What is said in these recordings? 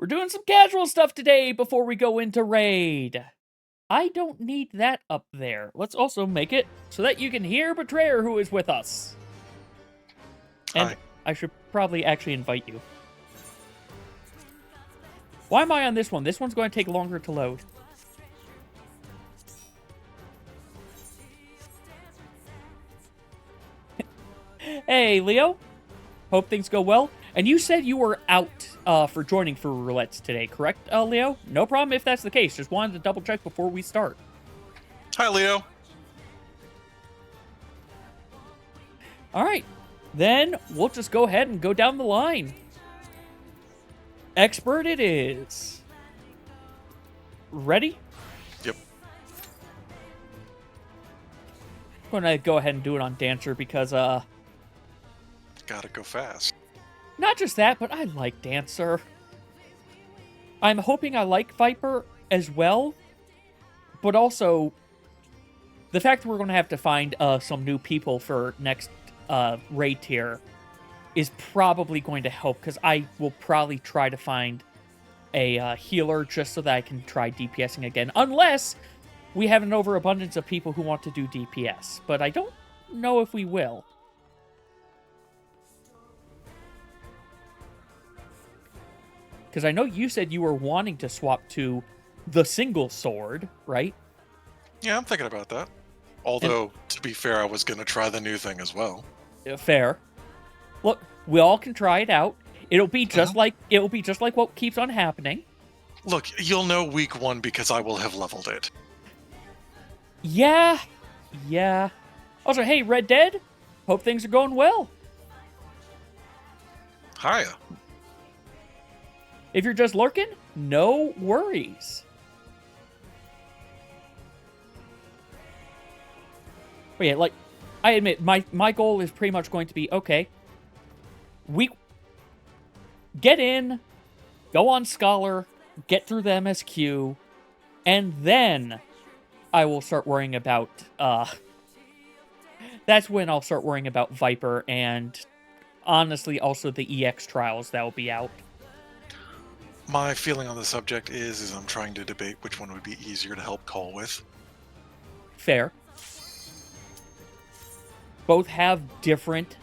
We're doing some casual stuff today before we go into raid. I don't need that up there. Let's also make it so that you can hear Betrayer who is with us. And Hi. I should probably actually invite you. Why am I on this one? This one's going to take longer to load. Hey, Leo. Hope things go well. And you said you were out for joining for roulettes today, correct, Leo? No problem if that's the case. Just wanted to double check before we start. Hi, Leo. All right. Then we'll just go ahead and go down the line. Expert it is. Ready? Yep. I'm gonna go ahead and do it on Dancer because, Gotta go fast. not just that, but I like Dancer. I'm hoping I like Viper as well, but also the fact that we're gonna have to find some new people for next raid tier is probably going to help, because I will probably try to find a healer just so that I can try DPSing again, unless we have an overabundance of people who want to do DPS, but I don't know if we will. Because I know you said you were wanting to swap to the single sword, right? Yeah, I'm thinking about that. Although, to be fair, I was gonna try the new thing as well. Fair. Look, we all can try it out. It'll be just like what keeps on happening. Look, you'll know week 1 because I will have leveled it. Yeah. Also, hey, Red Dead. Hope things are going well. Hiya. If you're just lurking, no worries. But yeah, like, I admit, my goal is pretty much going to be, okay, we get in, go on Scholar, get through the MSQ, and then I will start worrying about, that's when I'll start worrying about Viper, and honestly, also the EX trials that will be out. My feeling on the subject is I'm trying to debate which one would be easier to help call with. Fair. Both have different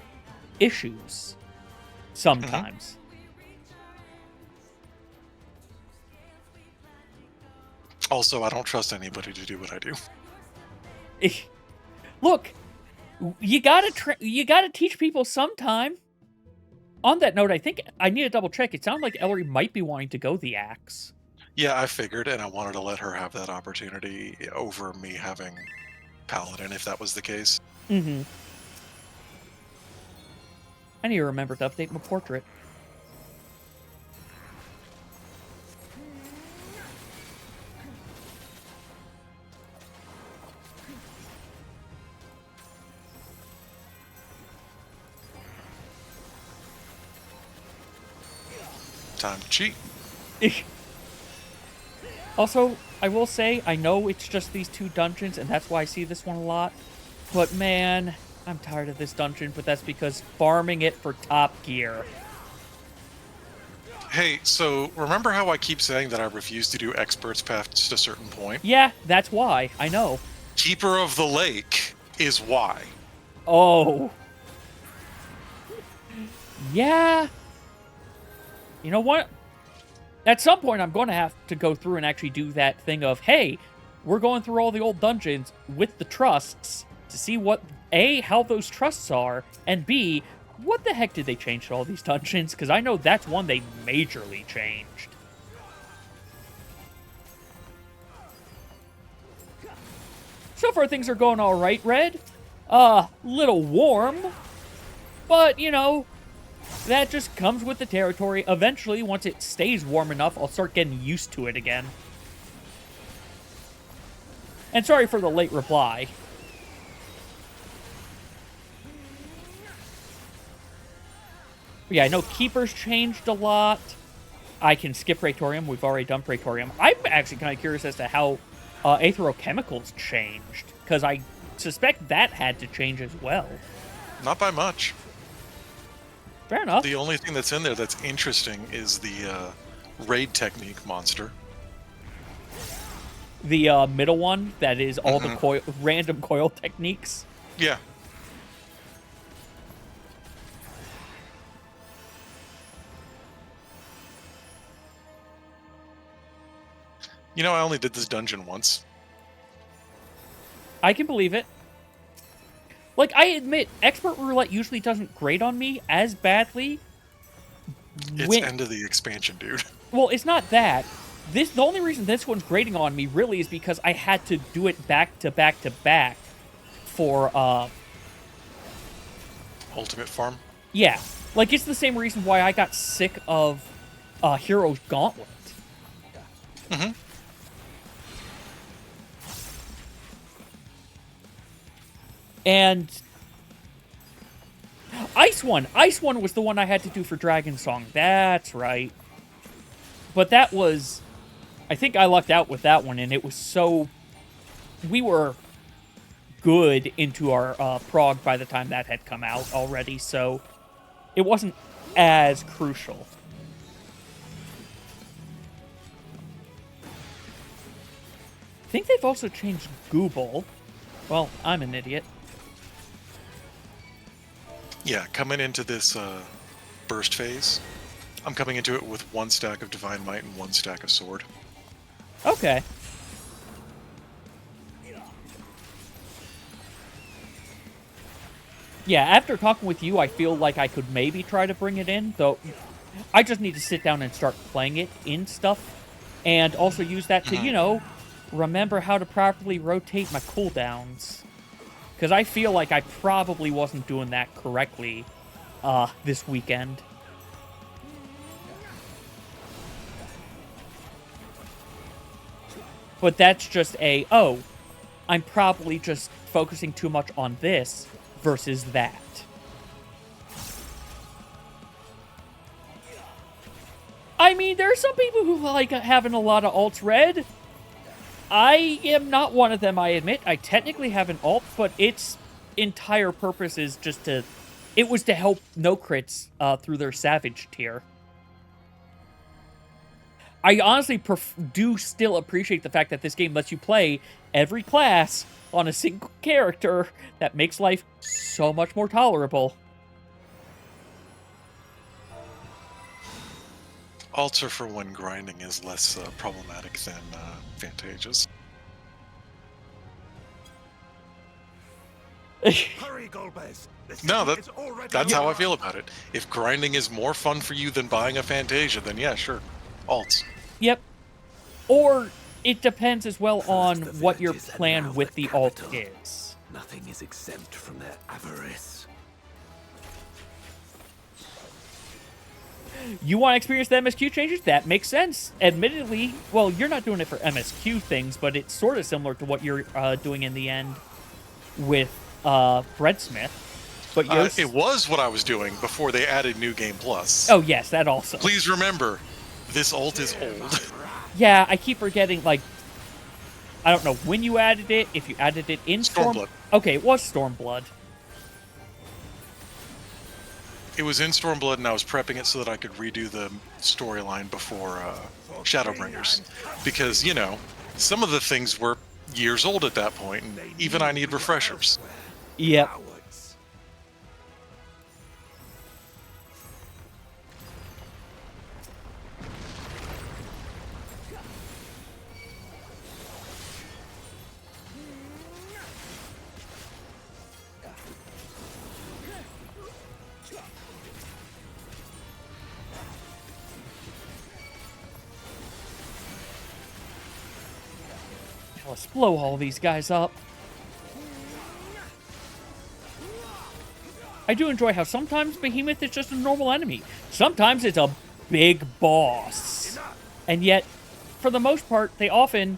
issues sometimes. Also, I don't trust anybody to do what I do. Look, you gotta teach people sometime. On that note, I think I need to double check. It sounds like Ellery might be wanting to go the axe. Yeah, I figured, and I wanted to let her have that opportunity over me having Paladin, if that was the case. Mm-hmm. I need to remember to update my portrait. Time to cheat. Also, I will say, I know it's just these 2 dungeons, and that's why I see this one a lot. But man, I'm tired of this dungeon, but that's because farming it for top gear. Hey, so remember how I keep saying that I refuse to do experts past a certain point? Yeah, that's why. I know. Keeper of the Lake is why. Oh. Yeah. You know what? At some point, I'm going to have to go through and actually do that thing of, hey, we're going through all the old dungeons with the trusts to see what, A, how those trusts are, and B, what the heck did they change to all these dungeons? Because I know that's one they majorly changed. So far, things are going all right, Red. Little warm. But, you know, that just comes with the territory. Eventually, once it stays warm enough, I'll start getting used to it again. And sorry for the late reply. But yeah, I know Keeper's changed a lot. I can skip Praetorium. We've already done Praetorium. I'm actually kind of curious as to how Aetherochemicals changed, because I suspect that had to change as well. Not by much. Fair enough. The only thing that's in there that's interesting is the raid technique monster. The middle one that is all the Mm-hmm. random coil techniques. Yeah. You know, I only did this dungeon once. I can believe it. Like, I admit, Expert Roulette usually doesn't grate on me as badly. It's end of the expansion, dude. Well, it's not that. The only reason this one's grating on me really is because I had to do it back to back to back for Ultimate Farm. yeah. Like, it's the same reason why I got sick of Hero's Gauntlet. Mm-hmm. And Ice One was the one I had to do for Dragon Song. That's right. But that was, I think I lucked out with that one, and it was so, we were good into our prog by the time that had come out already, so it wasn't as crucial. I think they've also changed Google. Well, I'm an idiot. Yeah, coming into this burst phase, I'm coming into it with 1 stack of Divine Might and 1 stack of Sword. Okay. Yeah, after talking with you, I feel like I could maybe try to bring it in, though I just need to sit down and start playing it in stuff, and also use that to, you know, remember how to properly rotate my cooldowns. Because I feel like I probably wasn't doing that correctly this weekend. But that's just oh, I'm probably just focusing too much on this versus that. I mean, there are some people who like having a lot of alts read. I am not one of them, I admit. I technically have an alt, but its entire purpose is just to... It was to help no-crits through their Savage tier. I honestly do still appreciate the fact that this game lets you play every class on a single character. That makes life so much more tolerable. Alts are for when grinding is less problematic than Fantasia's. Hurry, Golbez. No, that's how I feel about it. If grinding is more fun for you than buying a Fantasia, then yeah, sure. Alts. Yep. Or it depends as well on what your plan with the alt is. Nothing is exempt from their avarice. You want to experience the MSQ changes? That makes sense. Admittedly, well, you're not doing it for MSQ things, but it's sort of similar to what you're doing in the end with Breadsmith. But it was what I was doing before they added New Game Plus. Oh, yes, that also. Please remember, this ult is old. Yeah, I keep forgetting, like, I don't know when you added it, if you added it in Stormblood. Okay, it was Stormblood. It was in Stormblood, and I was prepping it so that I could redo the storyline before Shadowbringers. Because, you know, some of the things were years old at that point, and even I need refreshers. Yep. Let's blow all these guys up. I do enjoy how sometimes Behemoth is just a normal enemy. Sometimes it's a big boss. And yet, for the most part, they often...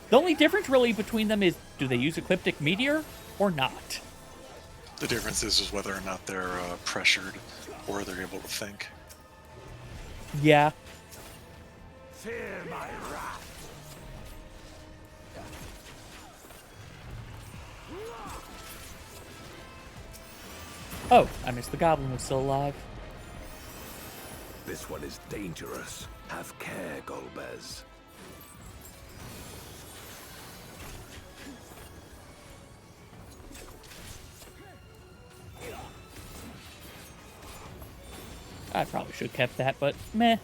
The only difference really between them is, do they use Ecliptic Meteor or not? The difference is whether or not they're pressured or they're able to think. Yeah. Fear my wrath. Oh, I missed the goblin was still alive. This one is dangerous. Have care. fires. I probably should have kept that, but meh.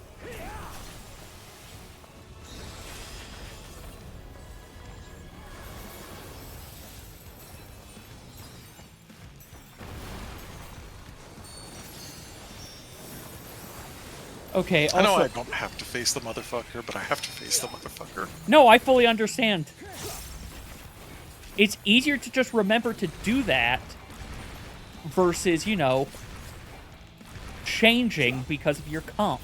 Okay, I know also... I don't have to face the motherfucker, but I have to face the motherfucker. No, I fully understand. It's easier to just remember to do that versus, you know, changing because of your comp.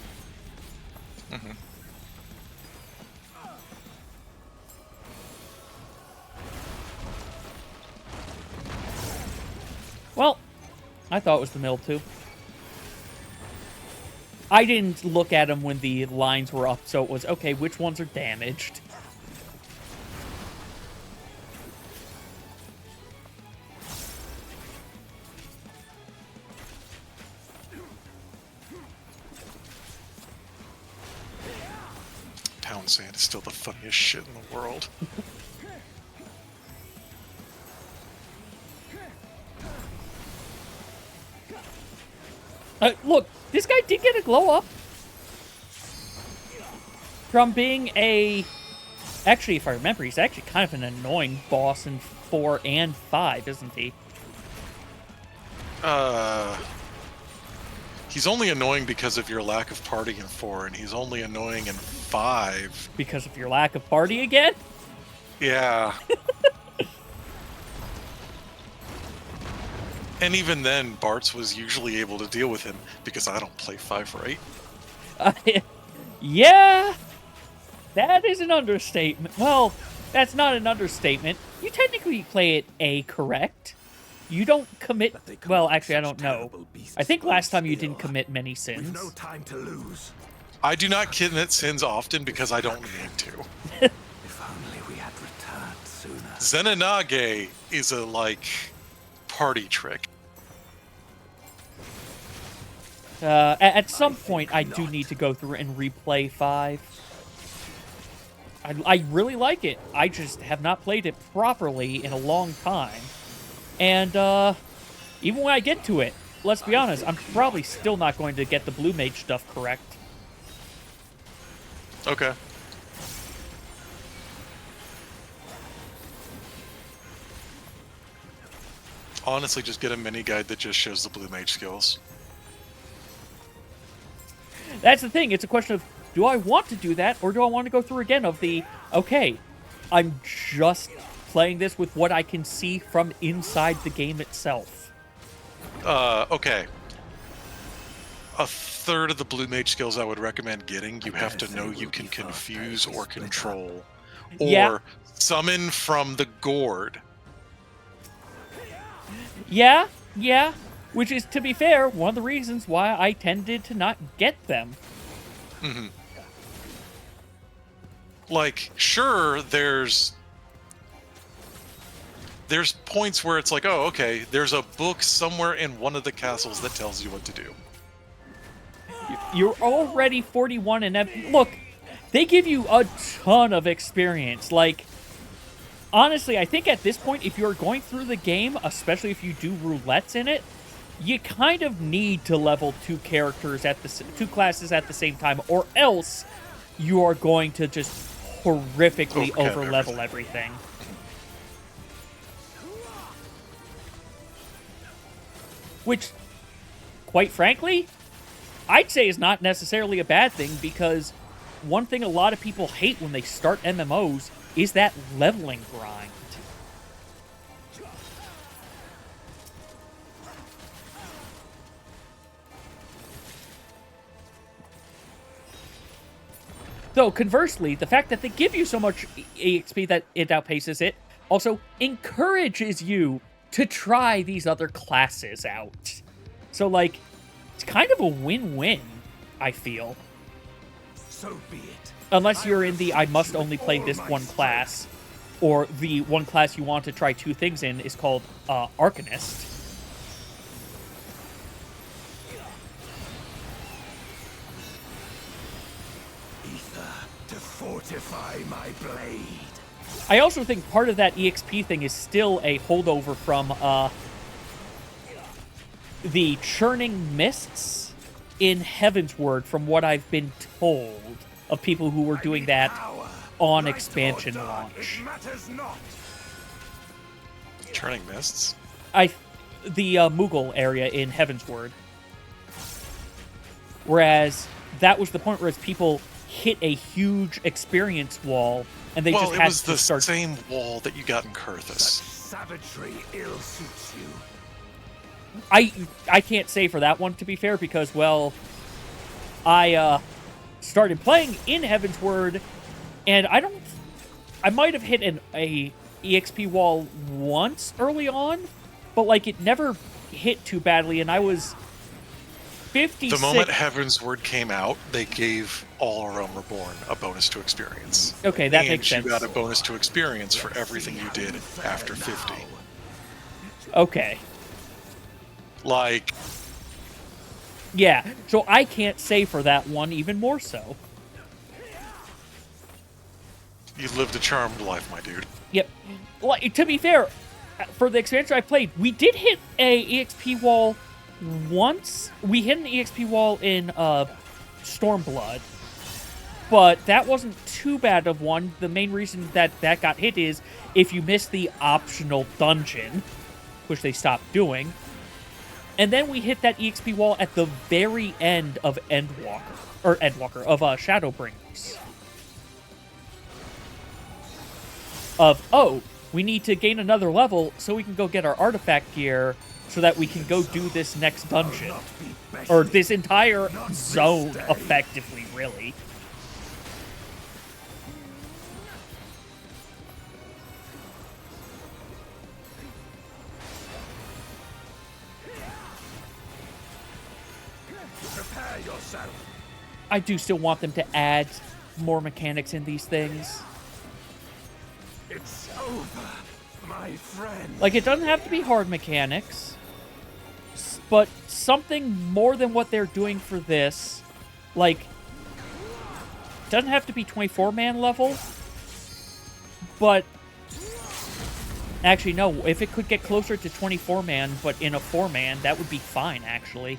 Mm-hmm. Well, I thought it was the middle too. I didn't look at them when the lines were up, so it was, okay, which ones are damaged? Pound sand is still the funniest shit in the world. Look, this guy did get a glow up. From being a... Actually, if I remember, he's actually kind of an annoying boss in 4 and 5, isn't he? He's only annoying because of your lack of party in 4, and he's only annoying in 5. Because of your lack of party again? Yeah. And even then, Bartz was usually able to deal with him because I don't play 5 right. Yeah, that is an understatement. Well, that's not an understatement. You technically play it A correct. You don't commit... But they come Well, up actually, I such don't know. terrible beasts I think both last time you still. didn't commit many We've sins. no time to lose. I do not commit sins often because I don't need to. If only we had returned sooner. Zenonage is a, like, party trick. At some point, I do need to go through and replay 5. I really like it. I just have not played it properly in a long time. And, even when I get to it, let's be honest, I'm probably still not going to get the Blue Mage stuff correct. Okay. Honestly, just get a mini guide that just shows the blue mage skills. That's the thing. It's a question of, do I want to do that, or do I want to go through again of the, okay, I'm just playing this with what I can see from inside the game itself. Okay. A third of the blue mage skills I would recommend getting, you have to know you can confuse or control. Or Yeah. summon from the gourd. Yeah, yeah. Which is, to be fair, one of the reasons why I tended to not get them. Mm-hmm. Like, sure, there's points where it's like, oh, okay, there's a book somewhere in one of the castles that tells you what to do. You're already 41 and... Look, they give you a ton of experience. Like, honestly, I think at this point, if you're going through the game, especially if you do roulettes in it, you kind of need to level 2 characters at the 2 classes at the same time, or else you are going to just horrifically Overcap overlevel everything. Which, quite frankly, I'd say is not necessarily a bad thing, because one thing a lot of people hate when they start MMOs is that leveling grind. Though, conversely, the fact that they give you so much EXP that it outpaces it also encourages you to try these other classes out. So, like, it's kind of a win-win, I feel. So be it. Unless you're in the I must only play this one class, or the one class you want to try 2 things in is called Arcanist. Ether, to fortify my blade. I also think part of that EXP thing is still a holdover from the Churning Mists in Heavensward, from what I've been told of people who were doing that on expansion launch. It matters not. Churning Mists. The Moogle area in Heavensward. Whereas that was the point where people hit a huge experience wall, and they just it had was to the start. same wall that you got in Kurthus. Savagery ill suits you. I can't say for that one, to be fair, because, well, I started playing in Heavensward, and I might have hit a EXP wall once early on, but, like, it never hit too badly, and I was 56. The moment Heavensward came out, they gave All Realm Reborn a bonus to experience. Okay, that and makes sense. you got a bonus to experience for everything you did after 50. Okay. Like, Yeah, so I can't say for that one even more so. you lived a charmed life, my dude. Yep. Like, to be fair, for the expansion I played, we did hit a EXP wall once. We hit an EXP wall in Stormblood, but that wasn't too bad of one. The main reason that got hit is if you missed the optional dungeon, which they stopped doing. And then we hit that EXP wall at the very end of Shadowbringers. We need to gain another level so we can go get our artifact gear so that we can go do this next dungeon. Or this entire zone, effectively, really. Prepare yourself. I do still want them to add more mechanics in these things. It's over, my friend. Like, it doesn't have to be hard mechanics, but something more than what they're doing for this. Like, it doesn't have to be 24-man level, but actually, no, if it could get closer to 24-man, but in a 4-man, that would be fine, actually.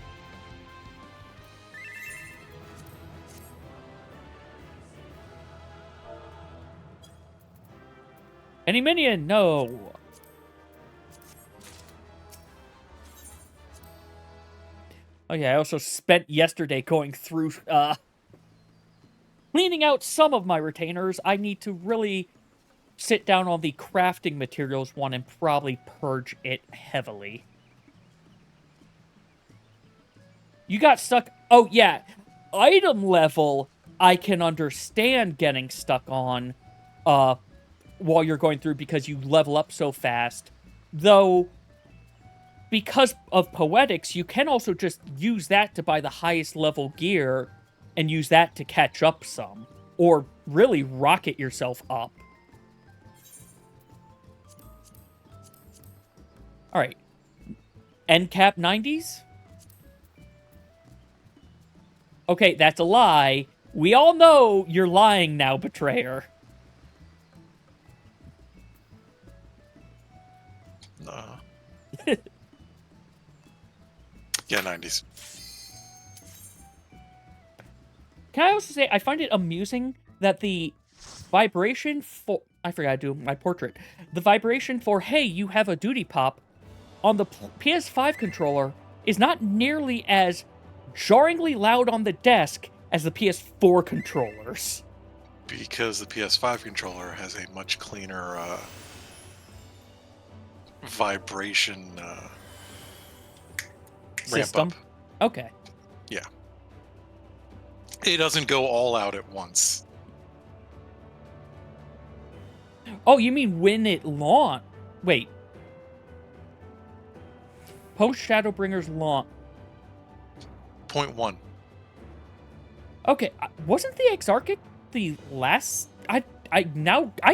Any minion? No. Oh yeah, I also spent yesterday going through, cleaning out some of my retainers. I need to really sit down on the crafting materials one and probably purge it heavily. You got stuck. Oh yeah, item level I can understand getting stuck on, while you're going through because you level up so fast. Though, because of Poetics, you can also just use that to buy the highest level gear and use that to catch up some. Or really rocket yourself up. Alright. NCAP 90s? Okay, that's a lie. We all know you're lying now, Betrayer. Yeah, 90s. Can I also say, I find it amusing that the vibration for... I forgot to do my portrait. The vibration for, hey, you have a duty pop on the PS5 controller is not nearly as jarringly loud on the desk as the PS4 controllers. Because the PS5 controller has a much cleaner vibration System? ramp up. Okay. Yeah. It doesn't go all out at once. Oh, you mean when it launched? Wait. Post Shadowbringers launch. Point 1. Okay, wasn't the Exarchic the last... I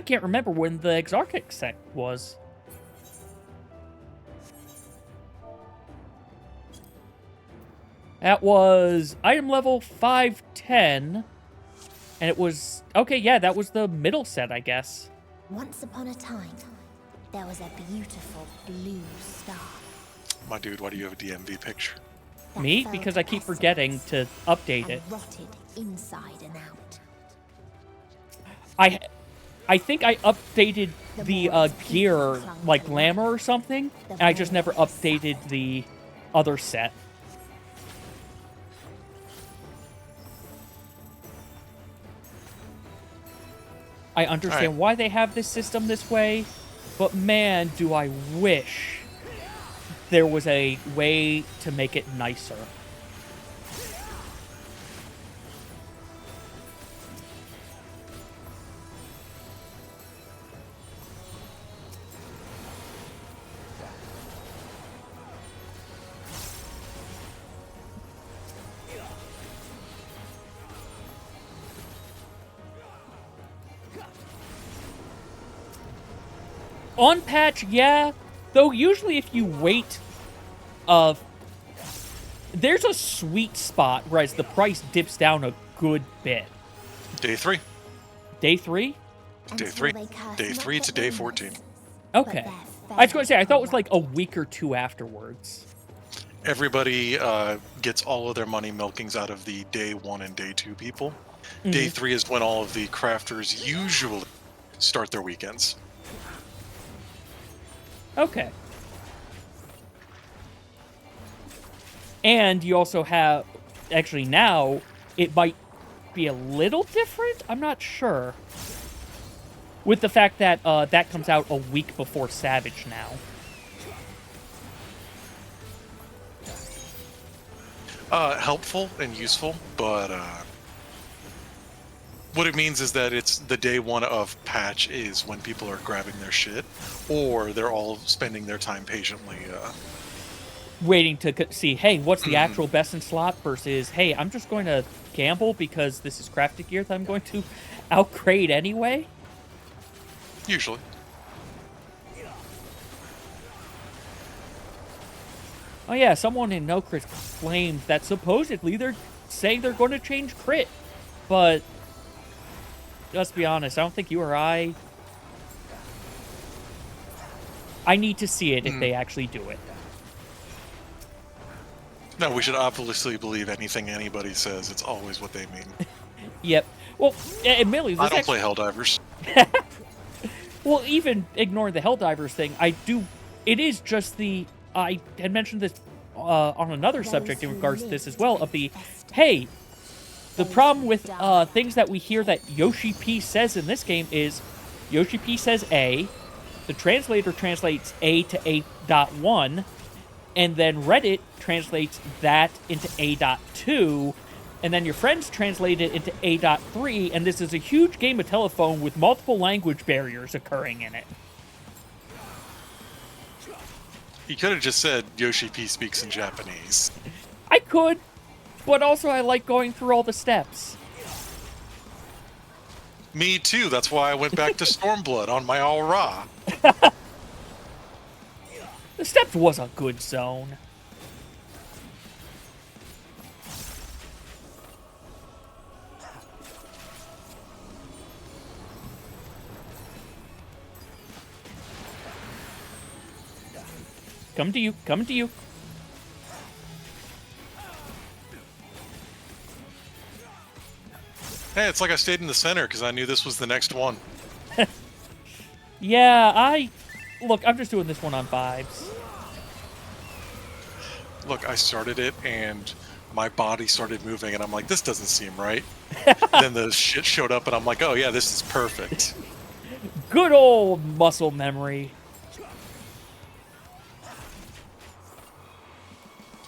can't remember when the Exarchic sect was. That was item level 510. And it was... Okay, yeah, that was the middle set, I guess. Once upon a time, there was a beautiful blue star. My dude, why do you have a DMV picture? that Me? fell Because to I keep forgetting essence to update and it. rotted inside and out. I think I updated the more gear, people clung like to glamour or life, something, the and I just more never they updated suffered. the other set. I understand Alright. why they have this system this way, but man, do I wish there was a way to make it nicer. On patch, yeah. Though usually if you wait, there's a sweet spot, whereas the price dips down a good bit. Day 3. Day 3? Day Until 3. they curse Day not 3 the to day illness, 14. but Okay. their I was going to say, I thought it was fair like a corrupted. week or two afterwards. Everybody gets all of their money milkings out of the day 1 and day 2 people. Day Mhm. 3 is when all of the crafters usually start their weekends. Okay. And you also have, actually now, it might be a little different? I'm not sure. With the fact that that comes out a week before Savage now. Helpful and useful, but what it means is that it's the day 1 of patch is when people are grabbing their shit, or they're all spending their time patiently. Waiting to see, hey, what's the actual best in slot versus, hey, I'm just going to gamble because this is crafted gear that I'm going to outgrade anyway. Usually. Oh yeah, someone in No Crit claimed that supposedly they're saying they're going to change crit, but let's be honest, I don't think you or I need to see it if they actually do it. No, we should obviously believe anything anybody says. It's always what they mean. Yep. Well, admittedly, I this don't actually, play Helldivers. well, even ignoring the Helldivers thing, it is just the, I had mentioned this on another subject in regards to this as well, of the, hey, the problem with things that we hear that Yoshi P says in this game is, Yoshi P says A, the translator translates A to A.1, and then Reddit translates that into A.2, and then your friends translate it into A.3, and this is a huge game of telephone with multiple language barriers occurring in it. You could have just said Yoshi P speaks in Japanese. I could, but also I like going through all the steps. Me too. That's why I went back to Stormblood on my All Ra. The steps was a good zone. Coming to you, coming to you. Hey, it's like I stayed in the center because I knew this was the next one. Yeah, look, I'm just doing this one on vibes. Look, I started it and my body started moving and I'm like, this doesn't seem right. Then the shit showed up and I'm like, oh yeah, this is perfect. Good old muscle memory.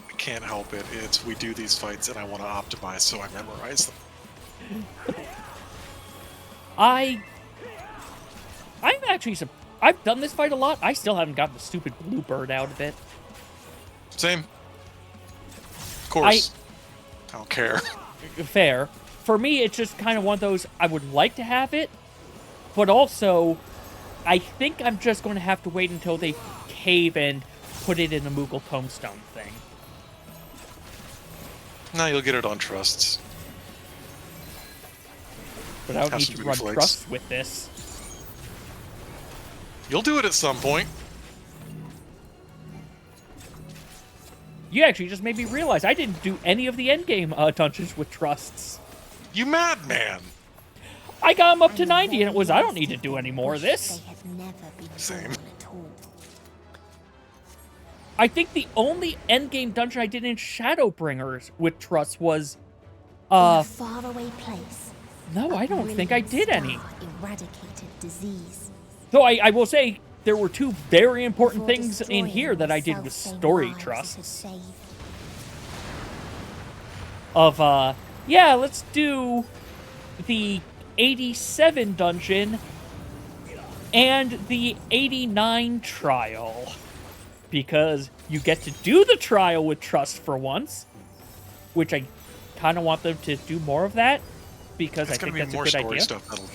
I can't help it. It's we do these fights and I want to optimize, so I memorize them. I'm actually I've done this fight a lot. I still haven't gotten the stupid blue bird out of it. Same. Of course. I don't care. Fair. For me, it's just kind of one of those, I would like to have it, but also, I think I'm just going to have to wait until they cave and put it in the Moogle Tombstone thing. No, you'll get it on trusts. But I don't Have need some to booty run flakes. trusts with this. You'll do it at some point. You actually just made me realize I didn't do any of the endgame dungeons with trusts. You madman. I got them up to And 90 and it was, I don't very need to do any more of wish this. They had never been Same. born at all. I think the only endgame dungeon I did in Shadowbringers with trusts was, In a faraway place, no, a I don't think I brilliant did any. star eradicated disease. Though I will say there were two very important before things in destroying here that the I did with self-same story lives it had trusts. saved. Of, yeah, let's do the 87 dungeon and the 89 trial. Because you get to do the trial with trust for once, which I kind of want them to do more of that, because It's I gonna think be that's a more good story idea. stuff that'll do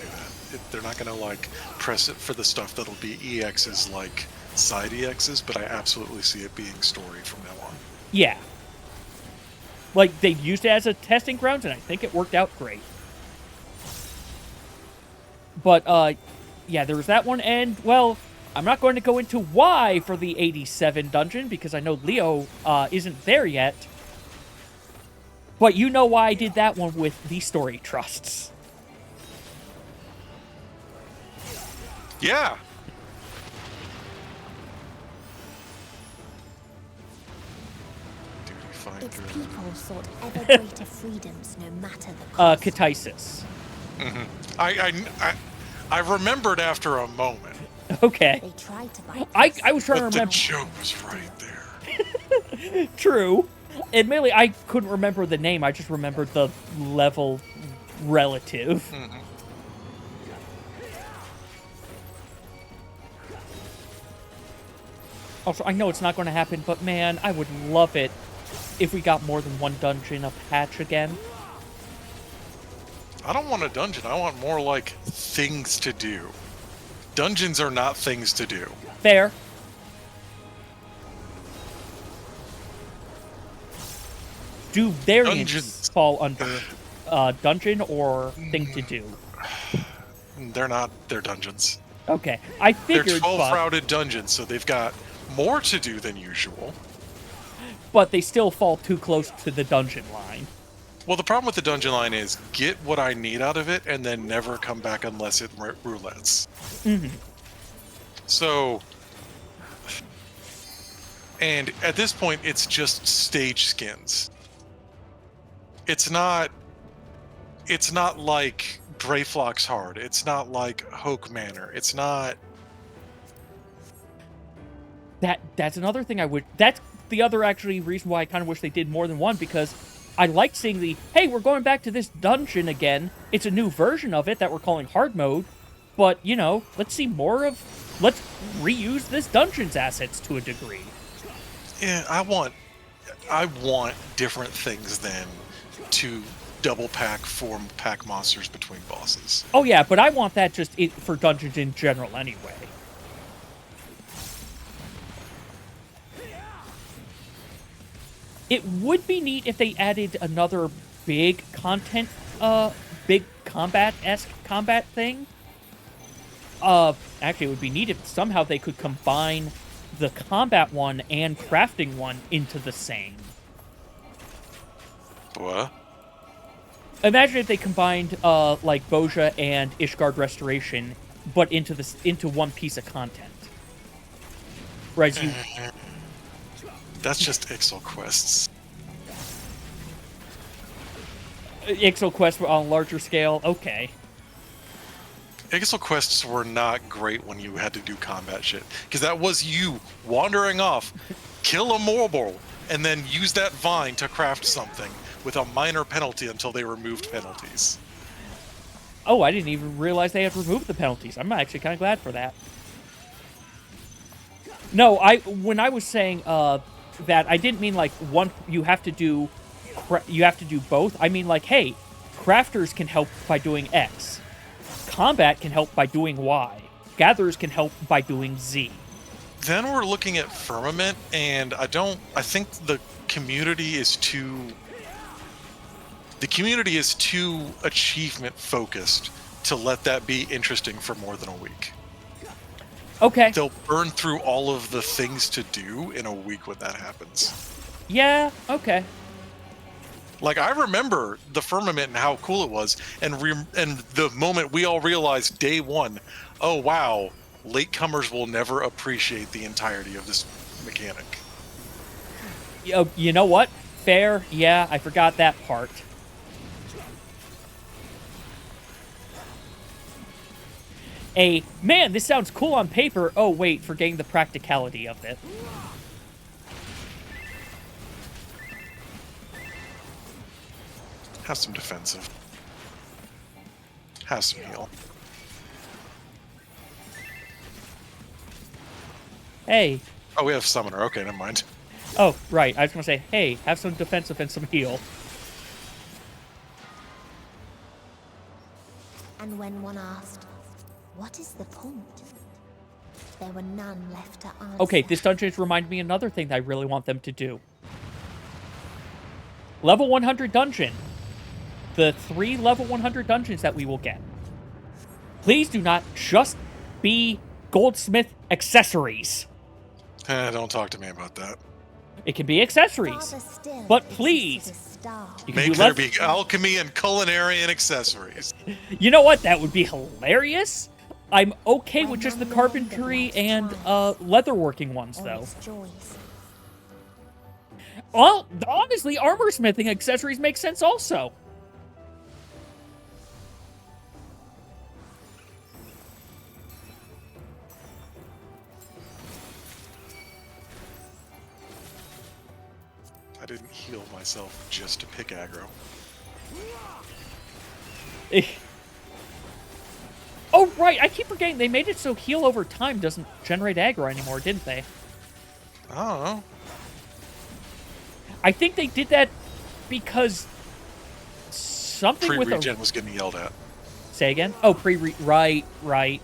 that. They're not gonna like press it for the stuff that'll be EXs like side EXs, but I absolutely see it being story from now on. Yeah. Like, they used it as a testing grounds, and I think it worked out great. But, yeah, there was that one, and, well, I'm not going to go into why for the 87 dungeon, because I know Leo isn't there yet. But you know why I did that one with the story trusts. Yeah. Duty Its finder. people sought ever greater freedoms no matter the cost. Katisis. I remembered after a moment, Okay. They tried to buy I was trying to but the remember. joke was right there. True. Admittedly, I couldn't remember the name. I just remembered the level relative. Also, I know it's not going to happen, but man, I would love it if we got more than one dungeon a patch again. I don't want a dungeon. I want more like things to do. Dungeons are not things to do. Fair. Do variants Dungeons. fall under dungeon or thing to do? They're not. They're dungeons. Okay, I They're figured, 12 but, routed dungeons, so they've got more to do than usual. but they still fall too close to the dungeon line. Well, the problem with the dungeon line is get what I need out of it and then never come back unless it roulettes. So, and at this point, it's just stage skins. It's not like Brayflox Hard. It's not like Hoke Manor. It's not. That's another thing I would. That's the other actually reason why I kind of wish they did more than one, because I liked seeing the, hey, we're going back to this dungeon again. It's a new version of it that we're calling hard mode, but you know, let's see more of. Let's reuse this dungeon's assets to a degree. Yeah, I want different things than to double pack form pack monsters between bosses. Oh yeah, but I want that just for dungeons in general anyway. It would be neat if they added another big content, big combat-esque combat thing. Actually, it would be neat if somehow they could combine the combat one and crafting one into the same. What? Imagine if they combined, like, Boja and Ishgard Restoration, but into one piece of content. Whereas you... That's just Ixal quests. Ixal Quest on a larger scale, okay. Ixal quests were not great when you had to do combat shit, because that was you wandering off, kill a Morborl, and then use that vine to craft something with a minor penalty until they removed penalties. Oh, I didn't even realize they had removed the penalties. I'm actually kind of glad for that. No, when I was saying that, I didn't mean like one. You have to do both. I mean like, hey, crafters can help by doing X, combat can help by doing Y, gatherers can help by doing Z. Then we're looking at Firmament, and I think the community is too achievement focused to let that be interesting for more than a week. Okay. They'll burn through all of the things to do in a week when that happens. Yeah, okay. Like, I remember the Firmament and how cool it was, and the moment we all realized day one, oh wow, latecomers will never appreciate the entirety of this mechanic. You know what? Fair. Yeah, I forgot that part. Man, this sounds cool on paper. Oh, wait, forgetting the practicality of it. Have some defensive. Have some heal. Hey. Oh, we have summoner. Okay, never mind. Oh, right. I was going to say, hey, have some defensive and some heal. And when one asked, what is the point? There were none left to answer. Okay, this dungeon has reminded me of another thing that I really want them to do. Level 100 dungeon. The 3 level 100 dungeons that we will get. Please do not just be goldsmith accessories. Don't talk to me about that. It can be accessories. Farther still But existed please, a star. you can Make do there less- be alchemy and culinary and accessories. You know what? That would be hilarious. I'm okay with just the carpentry and leatherworking ones, Or though. its joys. Well, honestly, armor smithing accessories make sense also. I didn't heal myself just to pick aggro. Oh, right. I keep forgetting they made it so heal over time doesn't generate aggro anymore, didn't they? I don't know. I think they did that because something with Pre-regen a... was getting yelled at. Say again? Oh, right.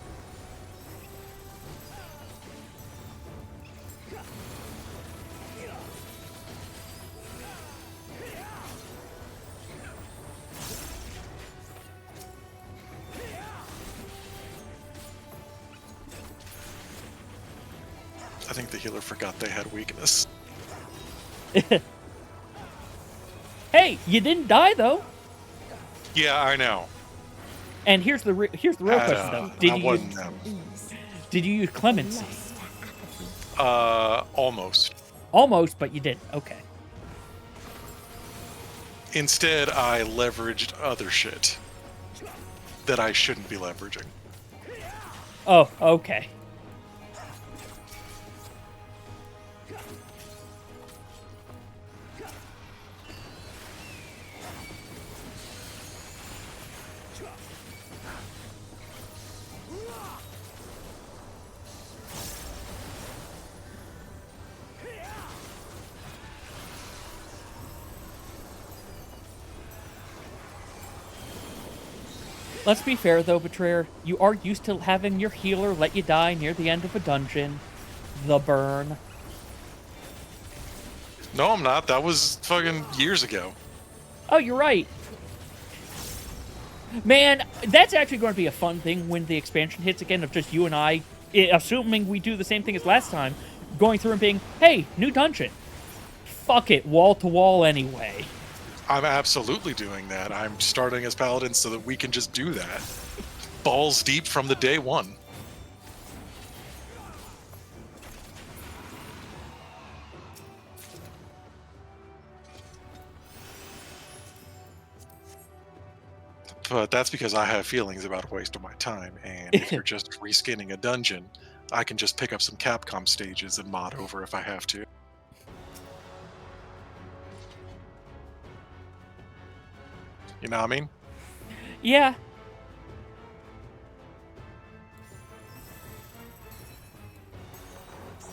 I think the healer forgot they had weakness. Hey, you didn't die, though. Yeah, I know. And here's the real question, though. I wasn't them. Did you use clemency? Lost to apathy. Almost. Almost, but you didn't. Okay. Instead, I leveraged other shit that I shouldn't be leveraging. Oh, okay. Let's be fair, though, Betrayer. You are used to having your healer let you die near the end of a dungeon. The burn. No, I'm not. That was fucking years ago. Oh, you're right. Man, that's actually going to be a fun thing when the expansion hits again of just you and I, assuming we do the same thing as last time, going through and being, hey, new dungeon. Fuck it, wall to wall anyway. I'm absolutely doing that. I'm starting as Paladin so that we can just do that. Balls deep from the day one. But that's because I have feelings about a waste of my time, and if you're just reskinning a dungeon, I can just pick up some Capcom stages and mod over if I have to. You know what I mean? Yeah.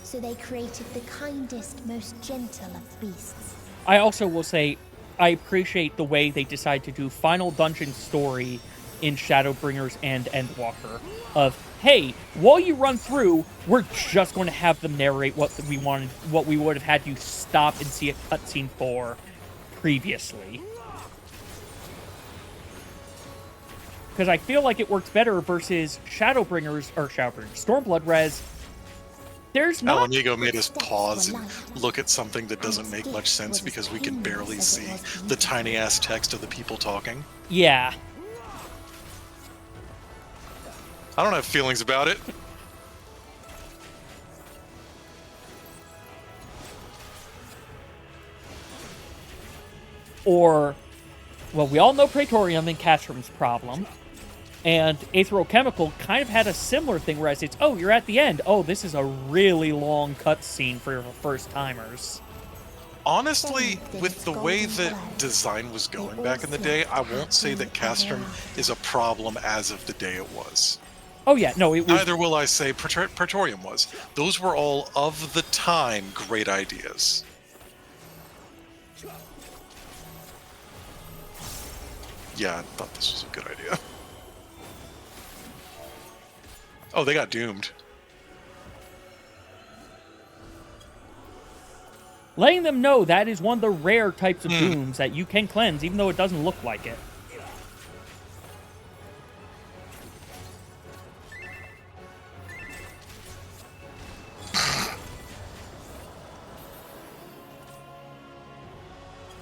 So they created the kindest, most gentle of beasts. I also will say, I appreciate the way they decide to do final dungeon story in Shadowbringers and Endwalker. Of, hey, while you run through, we're just going to have them narrate what we wanted, what we would have had you stop and see a cutscene for previously. Because I feel like it works better versus Shadowbringers, or Shadowbringers, Stormblood res. There's not... Alamigo made us pause and look at something that doesn't make much sense because we can barely see the tiny-ass text of the people talking. Yeah. I don't have feelings about it. Or, well, we all know Praetorium and Castrum's problem. And Aetherochemical kind of had a similar thing, whereas it's, oh, you're at the end. Oh, this is a really long cutscene for your first-timers. Honestly, with the way that design was going back in the day, I won't say that Castrum is a problem as of the day it was. Oh, yeah, no, it was... Neither will I say Praetorium was. Those were all, of the time, great ideas. Yeah, I thought this was a good idea. Oh, they got doomed. Letting them know that is one of the rare types of dooms that you can cleanse, even though it doesn't look like it.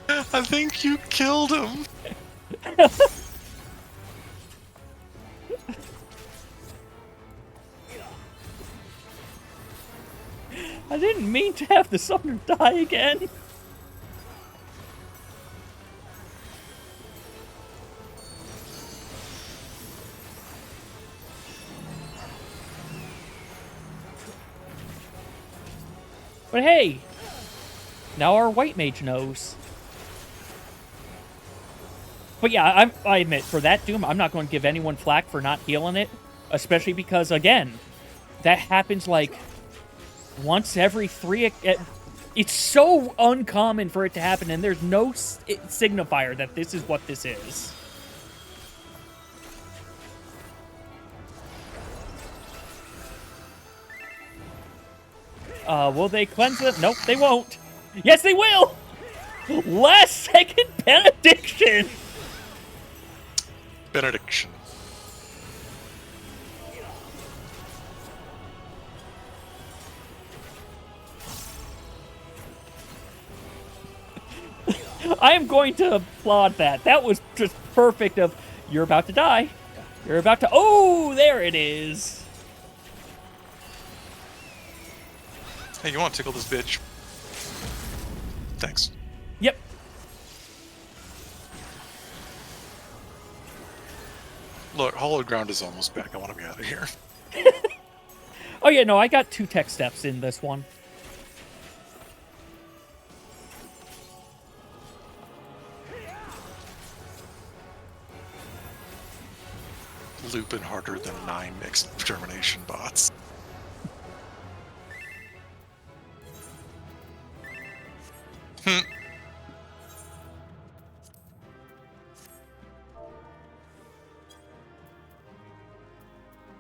I think you killed him. I didn't mean to have the summoner die again. But hey, now our white mage knows. But yeah, I admit, for that Doom, I'm not going to give anyone flack for not healing it. Especially because, again, that happens like once every 3... It's so uncommon for it to happen, and there's no signifier that this is what this is. Will they cleanse it? Nope, they won't. Yes, they will! Last second benediction! Benediction. I am going to applaud that. That was just perfect of, you're about to die. You're about to... Oh, there it is. Hey, you want to tickle this bitch? Thanks. Yep. Look, Hollowed Ground is almost back. I want to be out of here. Oh, yeah, no, I got 2 tech steps in this one. Looping harder than 9 extermination bots.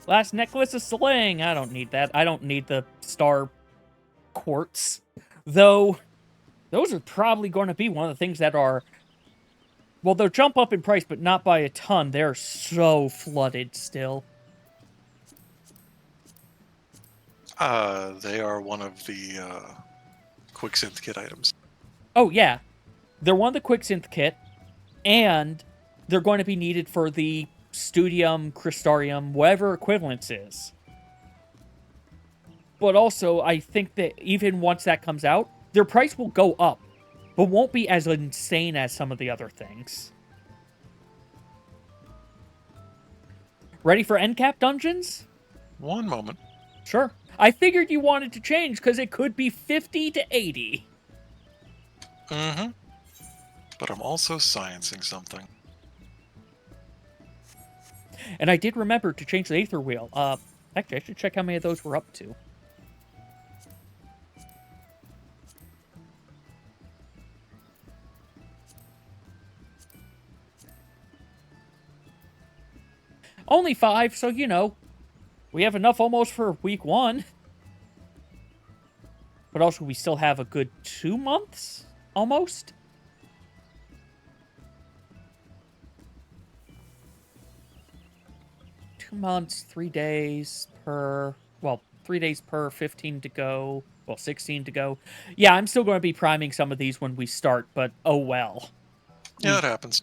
Last necklace of sling. I don't need that. I don't need the star quartz. Though, those are probably going to be one of the things that are... Well, they'll jump up in price, but not by a ton. They're so flooded still. They are one of the quick synth kit items. Oh, yeah. They're one of the quick synth kit, and they're going to be needed for the Studium, Crystarium, whatever equivalence is. But also, I think that even once that comes out, their price will go up, but won't be as insane as some of the other things. Ready for endcap dungeons? One moment. Sure. I figured you wanted to change because it could be 50 to 80. Mm-hmm. But I'm also sciencing something. And I did remember to change the Aether Wheel. Actually, I should check how many of those we're up to. Only 5, so, you know, we have enough almost for week 1. But also, we still have a good 2 months, almost. 2 months, 3 days per... Well, 3 days per, 15 to go. Well, 16 to go. Yeah, I'm still going to be priming some of these when we start, but oh well. Yeah, it happens.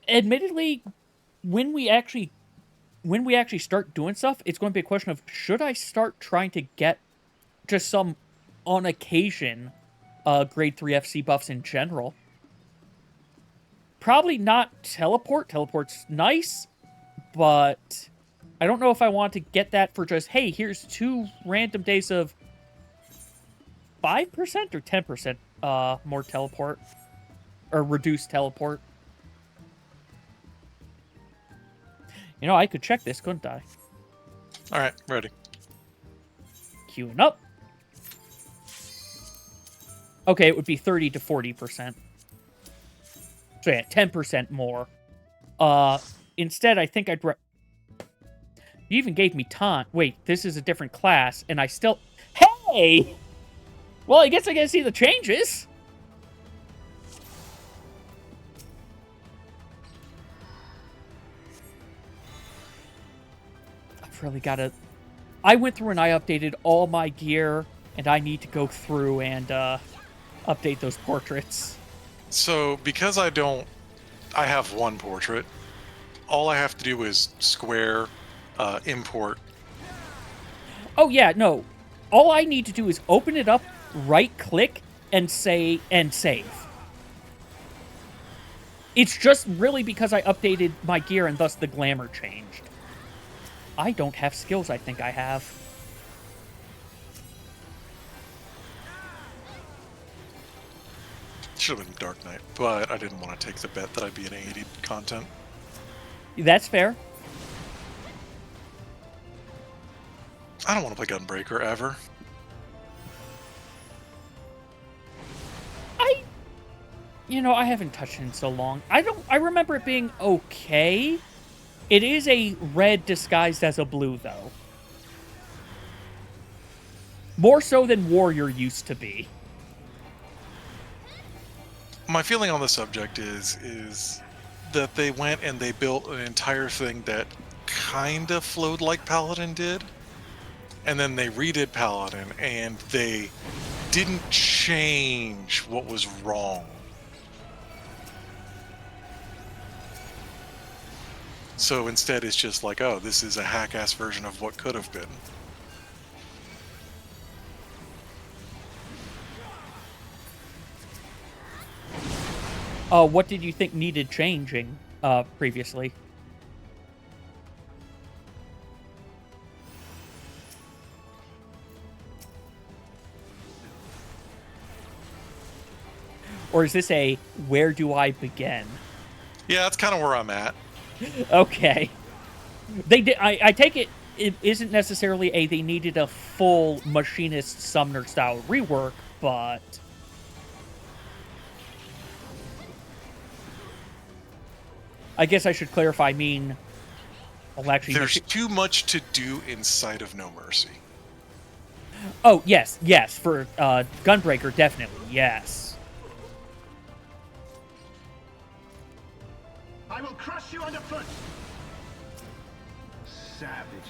Admittedly, when we actually start doing stuff, it's going to be a question of, should I start trying to get just some, on occasion, grade 3 FC buffs in general? Probably not teleport. Teleport's nice, but I don't know if I want to get that for just, hey, here's 2 random days of 5% or 10% more teleport. Or reduced teleport. You know, I could check this, couldn't I? Alright, ready. Queuing up. Okay, it would be 30 to 40%. So yeah, 10% more. Instead, I think I'd... You even gave me taunt. Wait, this is a different class, and I still... Hey! Well, I guess I gotta see the changes. I've really gotta... I went through and I updated all my gear, and I need to go through and update those portraits. So, because I have one portrait, all I have to do is square, import. Oh yeah, no. All I need to do is open it up, right-click, and say, and save. It's just really because I updated my gear and thus the glamour changed. I don't have skills I think I have. Should have been Dark Knight, but I didn't want to take the bet that I'd be an 80 content. That's fair. I don't want to play Gunbreaker ever. I haven't touched it in so long. I remember it being okay. It is a red disguised as a blue, though. More so than Warrior used to be. My feeling on the subject is that they went and they built an entire thing that kind of flowed like Paladin did, and then they redid Paladin, and they didn't change what was wrong. So instead it's just like, oh, this is a hack-ass version of what could have been. What did you think needed changing previously? Or is this a, where do I begin? Yeah, that's kind of where I'm at. Okay. They did. I take it isn't necessarily a they needed a full machinist summoner style rework, but I guess I should clarify. I mean, well, actually, There's too much to do inside of No Mercy. Oh yes, for Gunbreaker, definitely yes. I will crush you underfoot! Savages.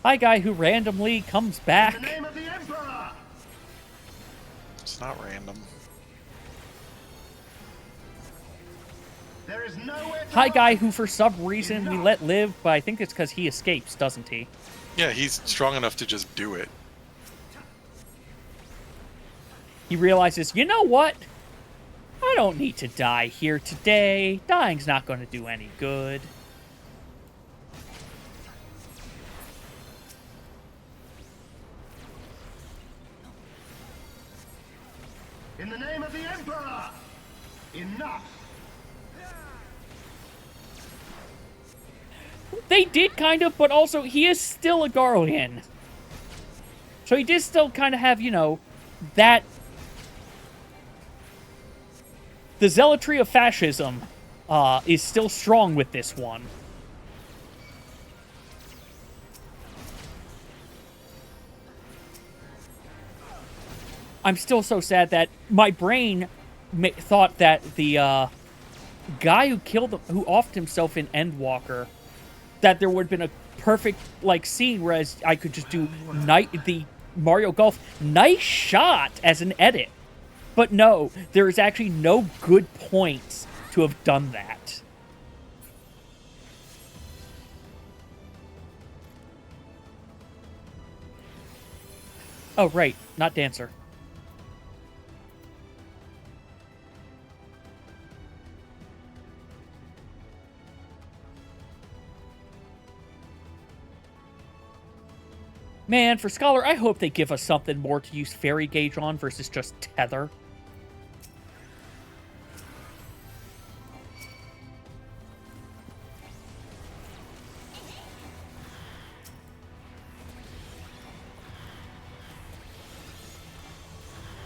Hi, guy who randomly comes In back. the name of the Emperor! It's not random. There is nowhere to Hi, hide. guy who for some reason we let live, but I think it's because he escapes, doesn't he? Yeah, he's strong enough to just do it. He realizes, you know what? I don't need to die here today. Dying's not going to do any good. In the name of the Emperor! Enough! They did kind of, but also he is still a Garlean. So he did still kind of have, that... The zealotry of fascism is still strong with this one. I'm still so sad that my brain thought that the guy who who offed himself in Endwalker, that there would have been a perfect, like, scene whereas I could just do the Mario Golf nice shot as an edit. But no, there is actually no good points to have done that. Oh, right. Not Dancer. Man, for Scholar, I hope they give us something more to use Fairy Gauge on versus just Tether.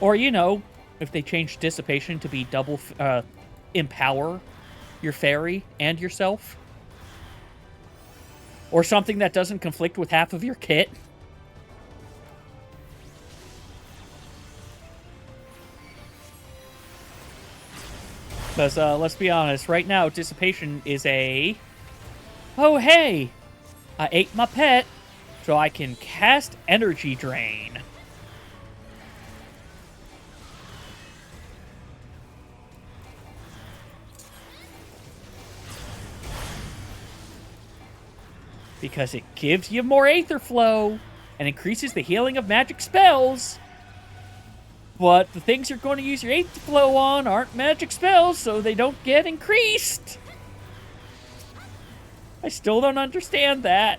Or, you know, if they change Dissipation to be double empower your fairy and yourself. Or something that doesn't conflict with half of your kit. Because, let's be honest, right now, Dissipation is a... Oh, hey! I ate my pet, so I can cast Energy Drain. Because it gives you more Aether Flow, and increases the healing of magic spells. But the things you're going to use your Aether Flow on aren't magic spells, so they don't get increased. I still don't understand that.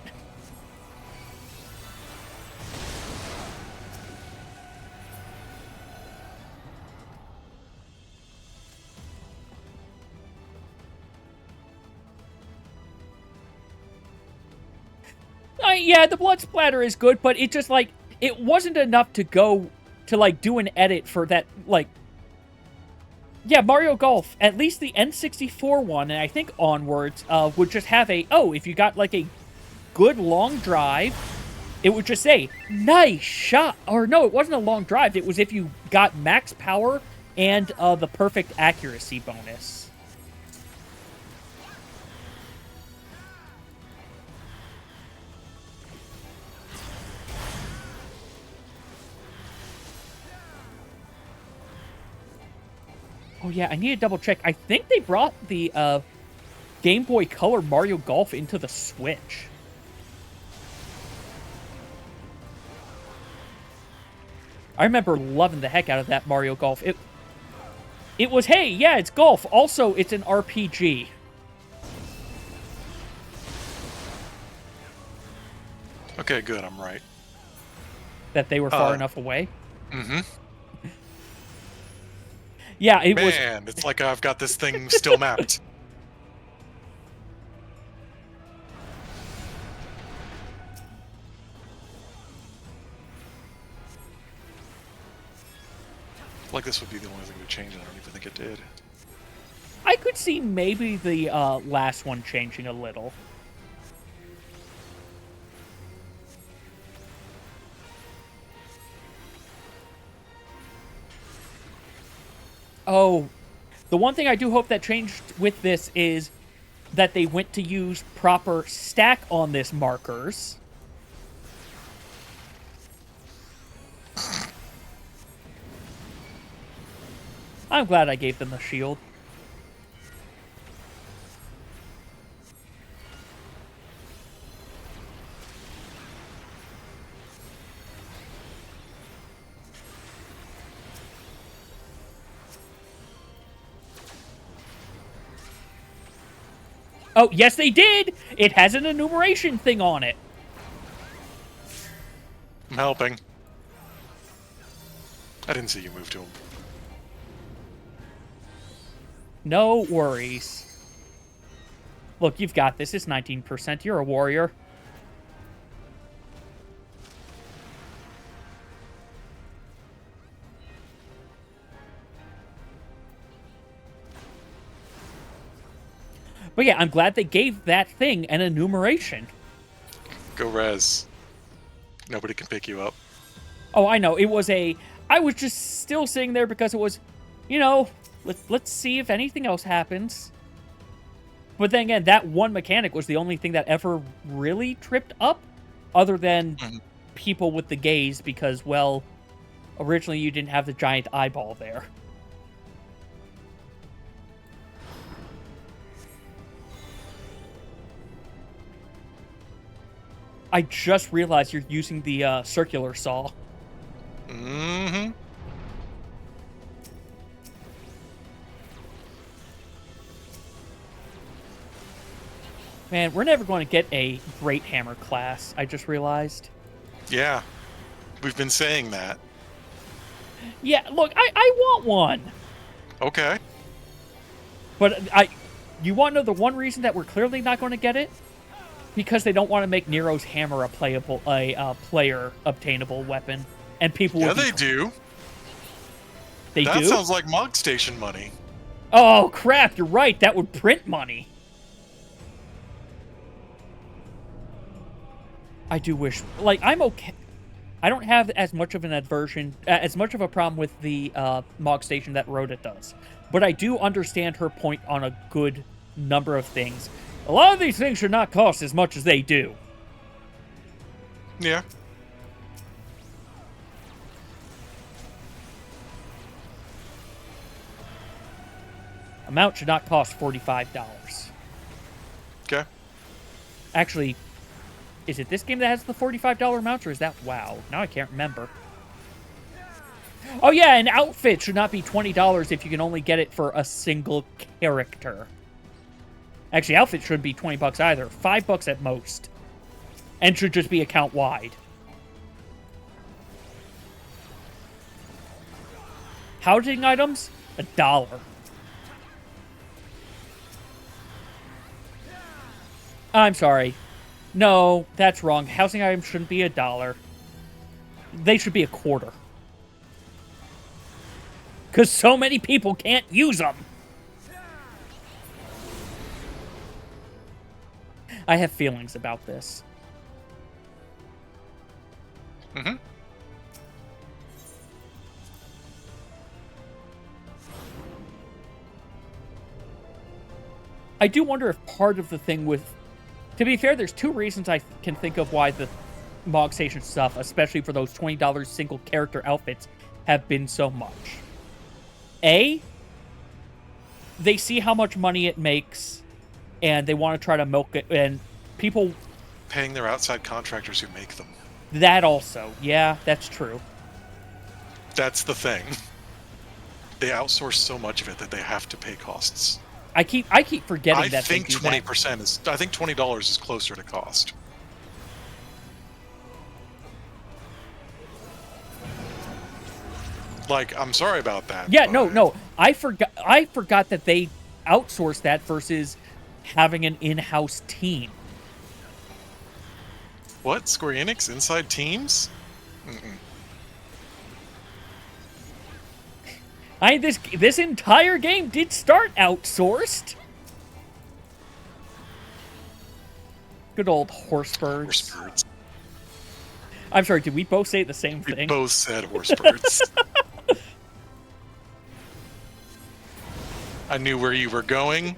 Yeah, the blood splatter is good, but it just, like, it wasn't enough to go to, like, do an edit for that, like... Yeah, Mario Golf, at least the N64 one, and I think onwards, would just have a... Oh, if you got, like, a good long drive, it would just say, nice shot. Or no, it wasn't a long drive. It was if you got max power and the perfect accuracy bonus. Oh yeah, I need to double check. I think they brought the Game Boy Color Mario Golf into the Switch. I remember loving the heck out of that Mario Golf. It was, hey, yeah, it's golf. Also, it's an RPG. Okay, good, I'm right. That they were far enough away? Mm-hmm. Yeah, it was... Man, it's like I've got this thing still mapped. Like this would be the only thing to change, and I don't even think it did. I could see maybe the last one changing a little. Oh, the one thing I do hope that changed with this is that they went to use proper stack on this markers. I'm glad I gave them the shield. Oh, yes, they did! It has an enumeration thing on it. I'm helping. I didn't see you move to him. No worries. Look, you've got this. It's 19%. You're a warrior. But yeah, I'm glad they gave that thing an enumeration. Go res. Nobody can pick you up. Oh, I know. It was a... I was just still sitting there because it was, you know, let's see if anything else happens. But then again, that one mechanic was the only thing that ever really tripped up, other than people with the gaze, because, well, originally you didn't have the giant eyeball there. I just realized you're using the circular saw. Mm-hmm. Man, we're never going to get a Great Hammer class, I just realized. Yeah. We've been saying that. Yeah, look, I want one. Okay. But you want to know the one reason that we're clearly not going to get it? Because they don't want to make Nero's hammer a player obtainable weapon, and people. Yeah, they do. They do. That sounds like Mog Station money. Oh crap! You're right. That would print money. I do wish, like, I'm okay. I don't have as much of an aversion, as much of a problem with the Mog Station that Rhoda does, but I do understand her point on a good number of things. A lot of these things should not cost as much as they do. Yeah. A mount should not cost $45. Okay. Actually, is it this game that has the $45 mounts, or is that WoW? Now I can't remember. Oh yeah, an outfit should not be $20 if you can only get it for a single character. Actually, outfit shouldn't be $20 either. $5 at most. And should just be account-wide. Housing items? $1. I'm sorry. No, that's wrong. Housing items shouldn't be $1. They should be $0.25. Because so many people can't use them. I have feelings about this. Mm-hmm. I do wonder if part of the thing with... To be fair, there's two reasons I can think of why the Mog Station stuff, especially for those $20 single character outfits, have been so much. A, they see how much money it makes, and they want to try to milk it, and people... Paying their outside contractors who make them. That also. Yeah, that's true. That's the thing. They outsource so much of it that they have to pay costs. I keep forgetting I that think they do 20% is... I think $20 is closer to cost. Like, I'm sorry about that. Yeah, but... no. I forgot that they outsourced that versus having an in-house team. What? Square Enix inside teams? This entire game did start outsourced. Good old horsebirds. Horsebirds. I'm sorry, did we both say the same We thing? both said horsebirds. I knew where you were going,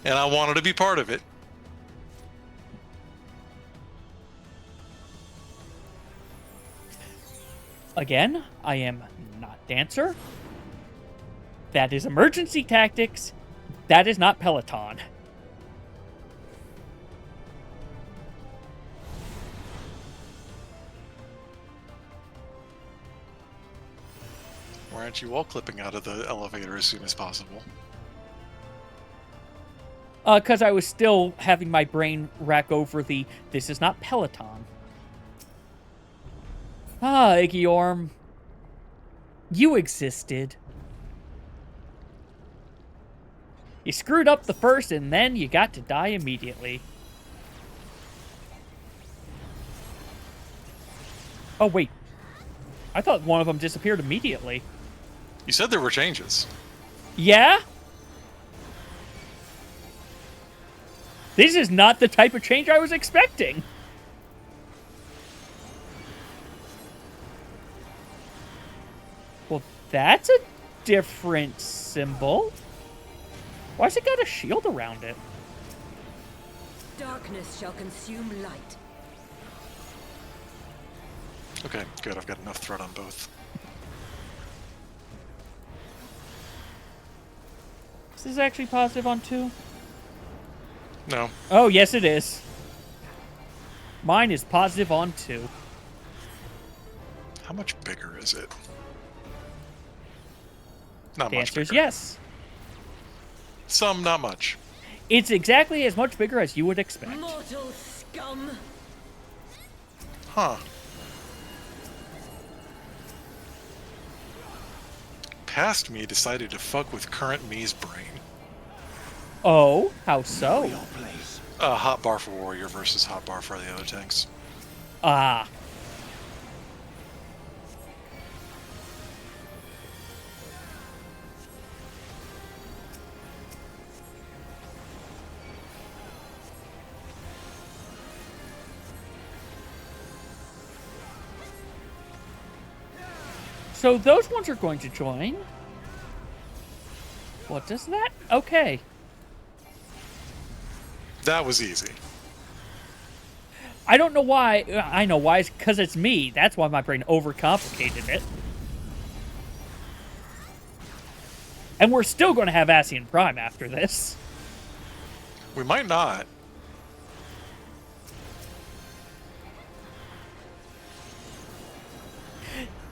and I wanted to be part of it. Again, I am not Dancer. That is emergency tactics. That is not Peloton. Why aren't you wall clipping out of the elevator as soon as possible? Because I was still having my brain rack over this is not Peloton. Ah, Iggy you existed. You screwed up the first, and then you got to die immediately. Oh, wait. I thought one of them disappeared immediately. You said there were changes. Yeah? This is not the type of change I was expecting. Well, that's a different symbol. Why's it got a shield around it? Darkness shall consume light. Okay, good. I've got enough threat on both. Is this actually positive on 2? No. Oh, yes it is. Mine is positive on 2. How much bigger is it? Not The much answer is bigger. yes. Some, not much. It's exactly as much bigger as you would expect. Mortal scum! Huh. Past me decided to fuck with current me's brain. Oh, how so? Your place. Hot bar for warrior versus hot bar for the other tanks. Ah. So those ones are going to join. What does that? Okay. That was easy. I don't know why. I know why. It's because it's me. That's why my brain overcomplicated it. And we're still going to have Ascian Prime after this. We might not.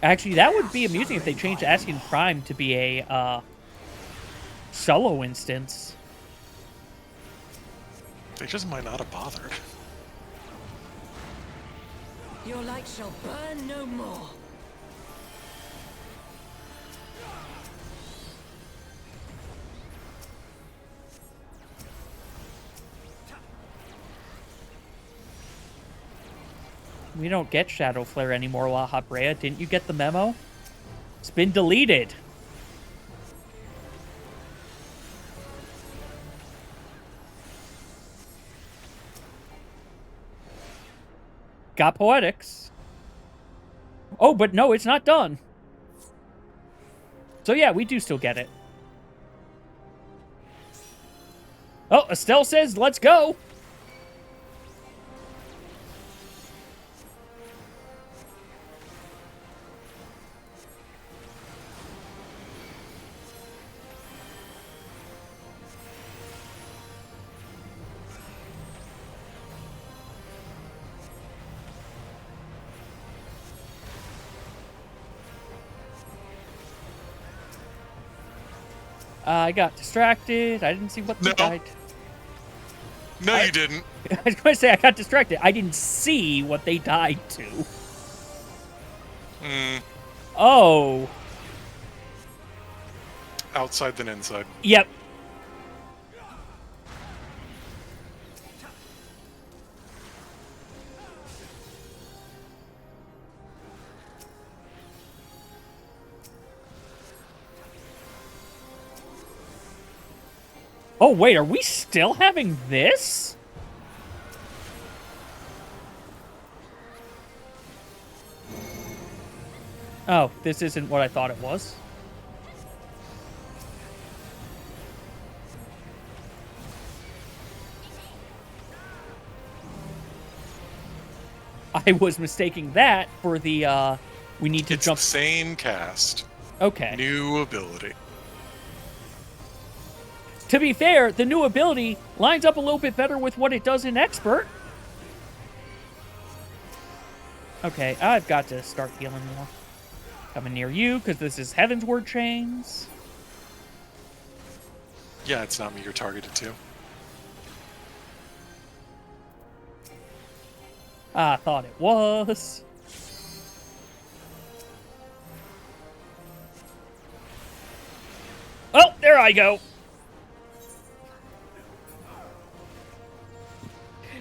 Actually, that would be amusing if they changed Ascian Prime to be a solo instance. They just might not have bothered. Your light shall burn no more. We don't get Shadow Flare anymore, La Habrea. Didn't you get the memo? It's been deleted. Got Poetics. Oh, but no, it's not done. So yeah, we do still get it. Oh, Estelle says, let's go. I got distracted. I didn't see what they No. died. No, you didn't. I was going to say I got distracted. I didn't see what they died to. Mm, Oh. outside than inside. Yep. Oh, wait, are we still having this? Oh, this isn't what I thought it was. I was mistaking that for the, we need to It's jump. the same cast. Okay. New ability. To be fair, the new ability lines up a little bit better with what it does in Expert. Okay, I've got to start healing more. Coming near you, because this is Heaven's Word Chains. Yeah, it's not me you're targeted to. I thought it was. Oh, there I go.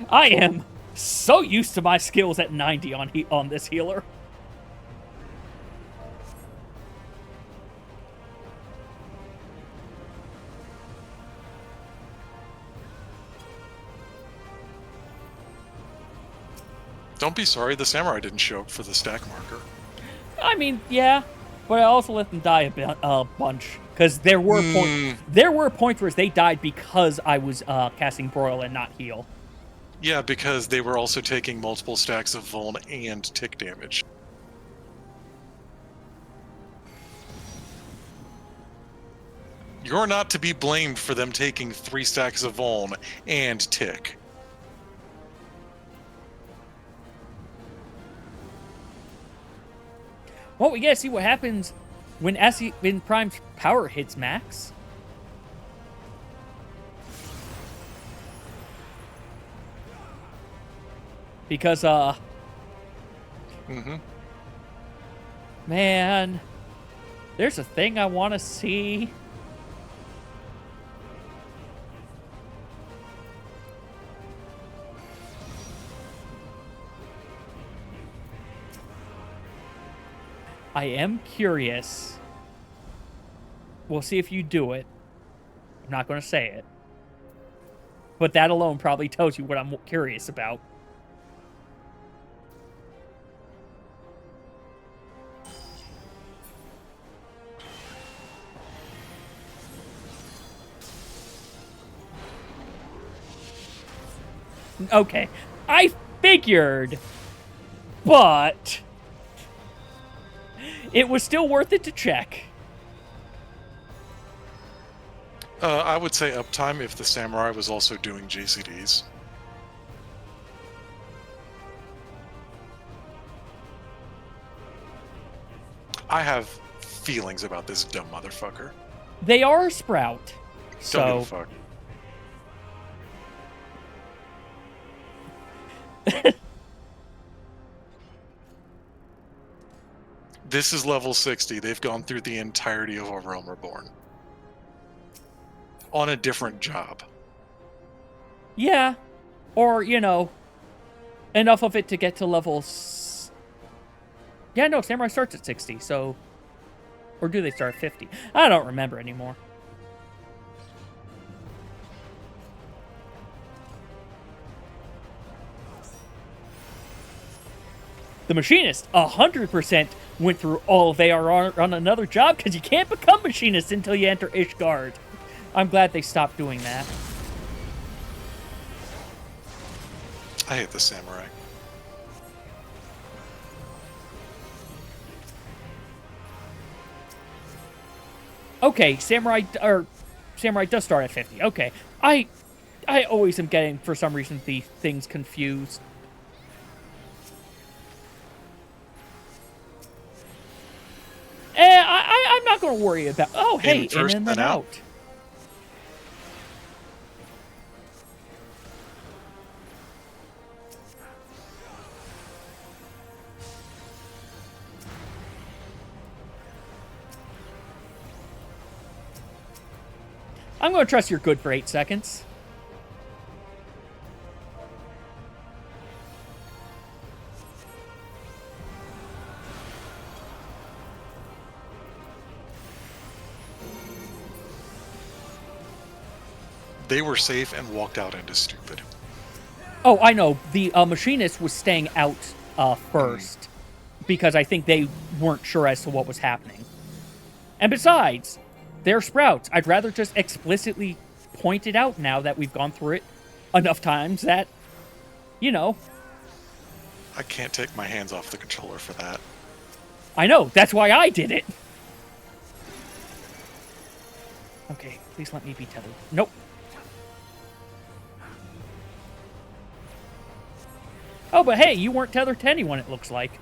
I am so used to my skills at 90 on this healer. Don't be sorry the samurai didn't show up for the stack marker. I mean, yeah, but I also let them die a bunch because there were points where they died because I was casting Broil and not heal. Yeah, because they were also taking multiple stacks of Vuln and tick damage. You're not to be blamed for them taking 3 stacks of Vuln and tick. Well, we gotta see what happens when when Prime's power hits max. Because, man, there's a thing I want to see. I am curious. We'll see if you do it. I'm not going to say it. But that alone probably tells you what I'm curious about. Okay, I figured, but it was still worth it to check. I would say uptime if the Samurai was also doing JCDs. I have feelings about this dumb motherfucker. They are a Sprout, Don't give so a fuck. This is level 60. They've gone through the entirety of A Realm Reborn. On a different job. yeah, or you know, enough of it to get to level. Yeah, no, Samurai starts at 60, so, or do they start at 50? I don't remember anymore. The Machinist 100% went through all of AR on another job because you can't become Machinist until you enter Ishgard. I'm glad they stopped doing that. I hate the Samurai. Okay, Samurai does start at 50. Okay, I always am getting, for some reason, the things confused. I'm not going to worry about... Oh, hey, first, in and then then out. out. I'm going to trust you're good for 8 seconds. They were safe and walked out into stupid. Oh, I know. The Machinist was staying out first because I think they weren't sure as to what was happening. And besides, they're Sprouts. I'd rather just explicitly point it out now that we've gone through it enough times that, you know. I can't take my hands off the controller for that. I know. That's why I did it. Okay, please let me be tethered. Nope. Oh, but hey, you weren't tethered to anyone, it looks like.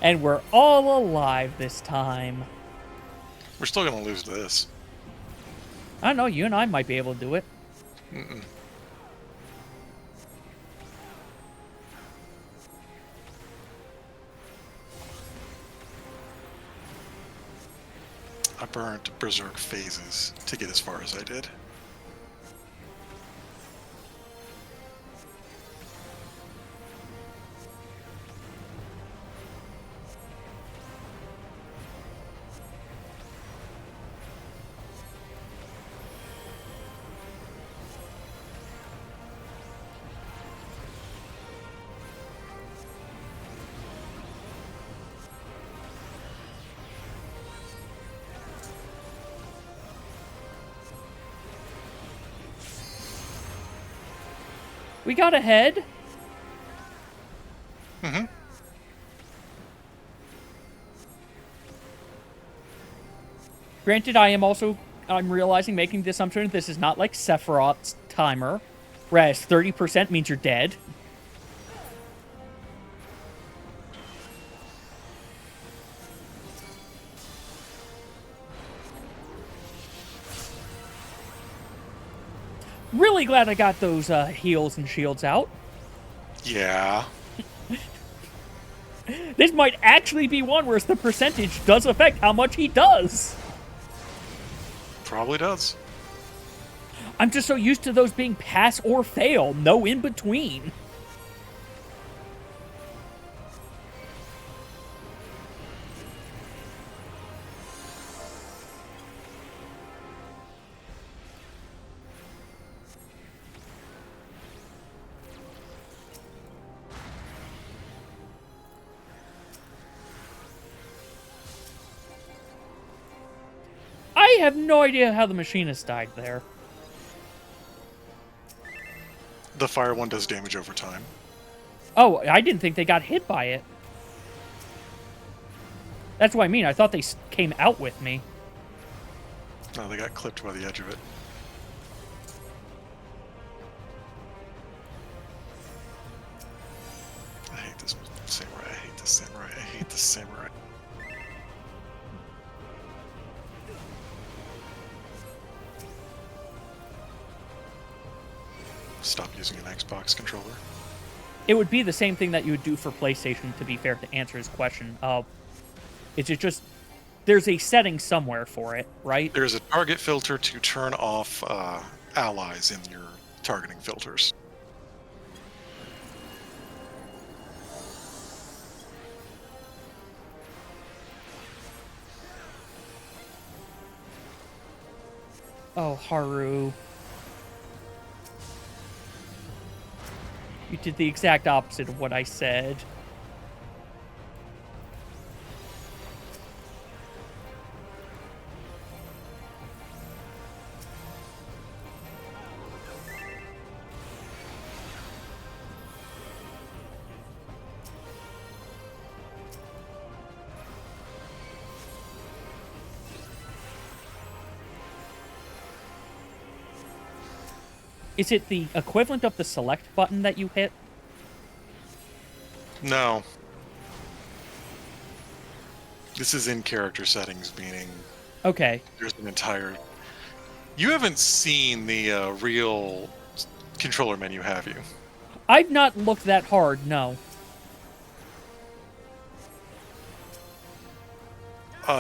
And we're all alive this time. We're still gonna lose this. I don't know, you and I might be able to do it. I burned Berserk phases to get as far as I did. We got ahead. Mm-hmm. Granted, I'm realizing, making the assumption this is not like Sephiroth's timer, whereas 30% means you're dead. Really glad I got those heals and shields out. Yeah. This might actually be one where the percentage does affect how much he does. Probably does. I'm just so used to those being pass or fail, no in between. I have no idea how the machinist died there. The fire one does damage over time. Oh, I didn't think they got hit by it. That's what I mean. I thought they came out with me. No, they got clipped by the edge of it. I hate this samurai. I hate this samurai. I hate this samurai. Stop using an Xbox controller. It would be the same thing that you would do for PlayStation, to be fair, to answer his question. Is it just... There's a setting somewhere for it, right? There's a target filter to turn off allies in your targeting filters. Oh, Haru. You did the exact opposite of what I said. Is it the equivalent of the select button that you hit? No. This is in character settings, meaning Okay. there's an entire... You haven't seen the real controller menu, have you? I've not looked that hard, no.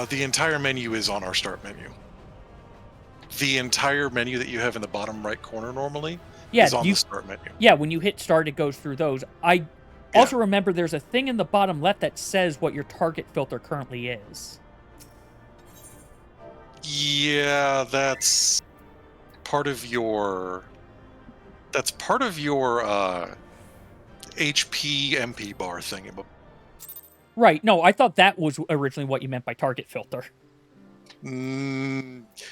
The entire menu is on our start menu. The entire menu that you have in the bottom right corner normally is on the start menu. Yeah, when you hit start, it goes through those. I also remember there's a thing in the bottom left that says what your target filter currently is. Yeah, that's part of your... That's part of your HP MP bar thing. Right, no, I thought that was originally what you meant by target filter.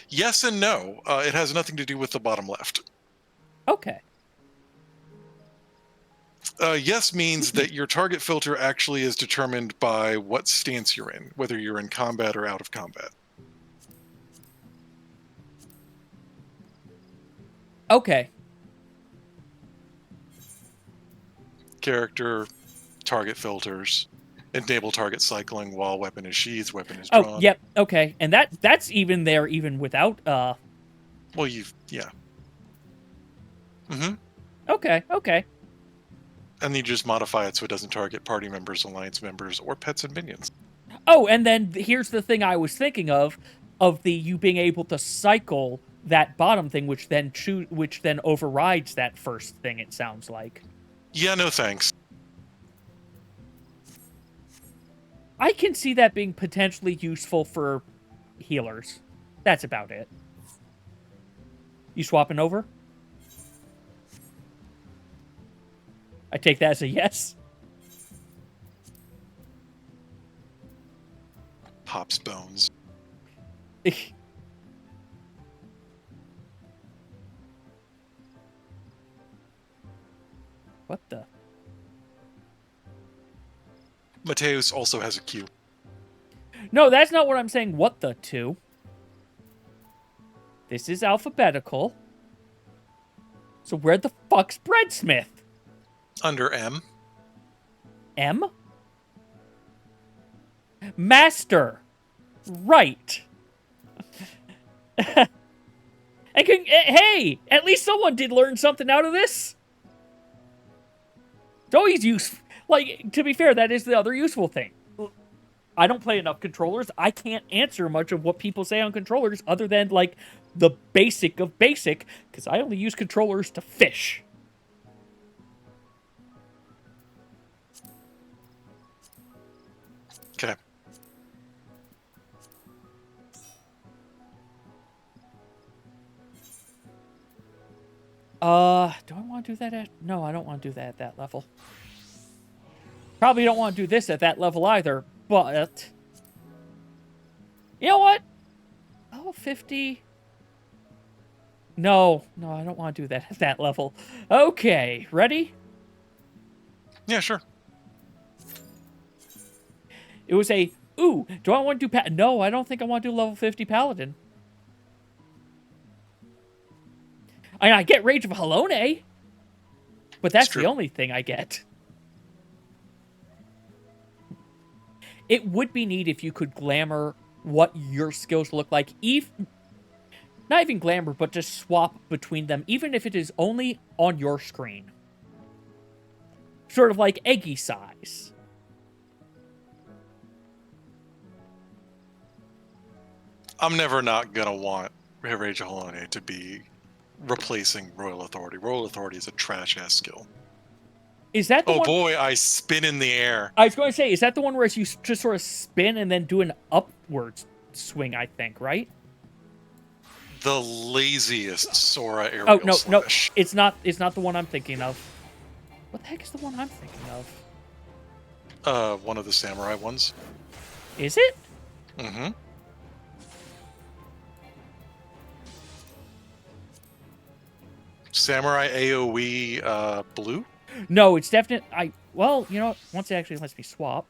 Yes and no. It has nothing to do with the bottom left. Okay. Yes means that your target filter actually is determined by what stance you're in, whether you're in combat or out of combat. Okay. Character, target filters, enable target cycling while weapon is sheathed, weapon is drawn. Oh, yep, okay. And that's even there even without, Well, yeah. Mm-hmm. Okay. And you just modify it so it doesn't target party members, alliance members, or pets and minions. Oh, and then here's the thing I was thinking of you being able to cycle that bottom thing, which then overrides that first thing, it sounds like. Yeah, no thanks. I can see that being potentially useful for healers. That's about it. You swapping over? I take that as a yes. Pops bones. What the? Mateus also has a Q. No, that's not what I'm saying. What the to? This is alphabetical. So where the fuck's Breadsmith? Under M. M? Master. Right. Hey, at least someone did learn something out of this. It's always useful. Like, to be fair, that is the other useful thing. I don't play enough controllers. I can't answer much of what people say on controllers other than, like, the basic of basic, because I only use controllers to fish. Okay. Do I want to do that at... No, I don't want to do that at that level. Probably don't want to do this at that level either, but... You know what? Oh, 50... No, I don't want to do that at that level. Okay, ready? Yeah, sure. It was a... Ooh, do I want to do... No, I don't think I want to do level 50 Paladin. I get Rage of Halone, but that's the only thing I get. It would be neat if you could glamour what your skills look like. Not even glamour, but just swap between them, even if it is only on your screen. Sort of like Eggy size. I'm never not gonna want Rage of Halone to be replacing Royal Authority. Royal Authority is a trash-ass skill. Is that the one? Oh boy, I spin in the air. I was going to say, is that the one where you just sort of spin and then do an upwards swing, I think, right? The laziest Sora aerial Oh, no, slash. it's not the one I'm thinking of. What the heck is the one I'm thinking of? One of the samurai ones. Is it? Mm-hmm. Samurai AoE blue? No, it's definite. Well, you know what? Once it actually lets me swap.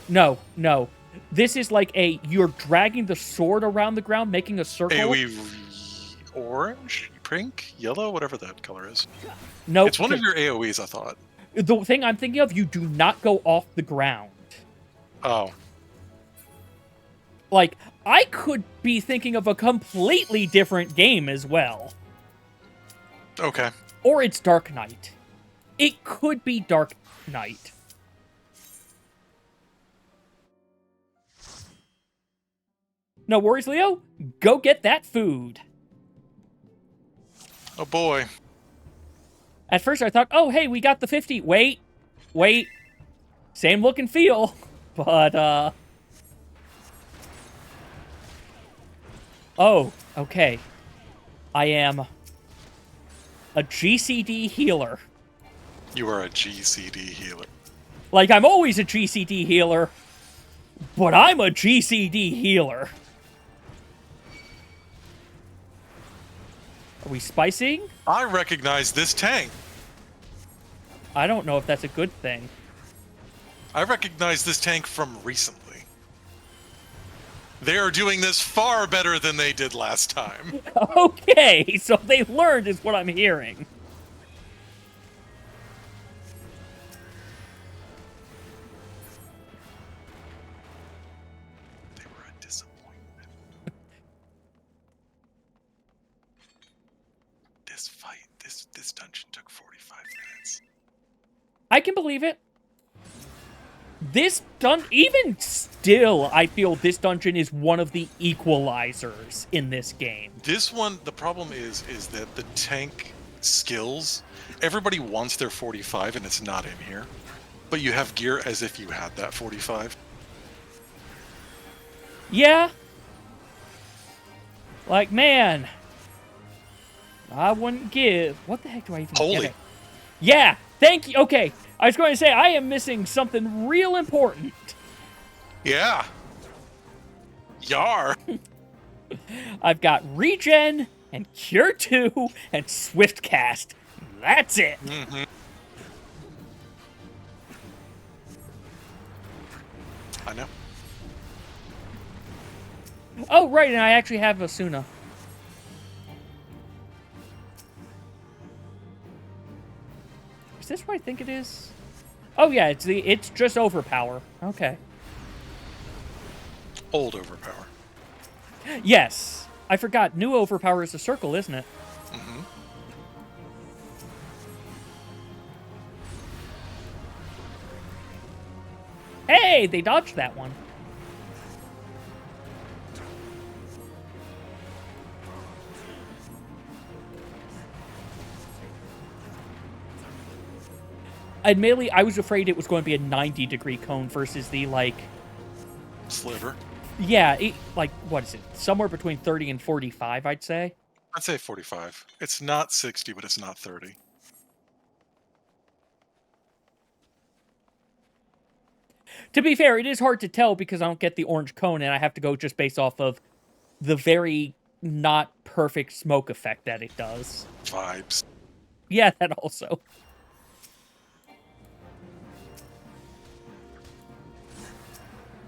No. This is like you're dragging the sword around the ground, making a circle. AoE orange, pink, yellow, whatever that color is. No, It's one of your AoEs, I thought. The thing I'm thinking of, you do not go off the ground. Oh. Like, I could be thinking of a completely different game as well. Okay. Or it's Dark Knight. It could be Dark Knight. No worries, Leo. Go get that food. Oh boy. At first I thought, oh, hey, we got the 50. Wait. Same look and feel. But, oh, okay. I am a GCD healer. You are a GCD healer. Like, I'm always a GCD healer, but I'm a GCD healer. Are we spicing? I recognize this tank. I don't know if that's a good thing. I recognize this tank from recently. They are doing this far better than they did last time. Okay, so they learned is what I'm hearing. They were a disappointment. This fight, this dungeon took 45 minutes. I can believe it. Even still, I feel this dungeon is one of the equalizers in this game. This one, the problem is that the tank skills, everybody wants their 45 and it's not in here. But you have gear as if you had that 45. Yeah. Like, man. I wouldn't give... What the heck do I even Holy. get it? Yeah, thank you. Okay, I was going to say, I am missing something real important. Yeah. Yar. I've got regen and Cure 2, and Swift Cast. That's it. I know. Oh, right, and I actually have Asuna. Is this what I think it is? Oh yeah, it's just Overpower. Okay. Old Overpower. Yes. I forgot. New Overpower is a circle, isn't it? Mm-hmm. Hey, they dodged that one. Admittedly, I was afraid it was going to be a 90-degree cone versus the, like... Sliver. Yeah, like, what is it? Somewhere between 30 and 45, I'd say. I'd say 45. It's not 60, but it's not 30. To be fair, it is hard to tell because I don't get the orange cone, and I have to go just based off of the very not perfect smoke effect that it does. Vibes. Yeah, that also.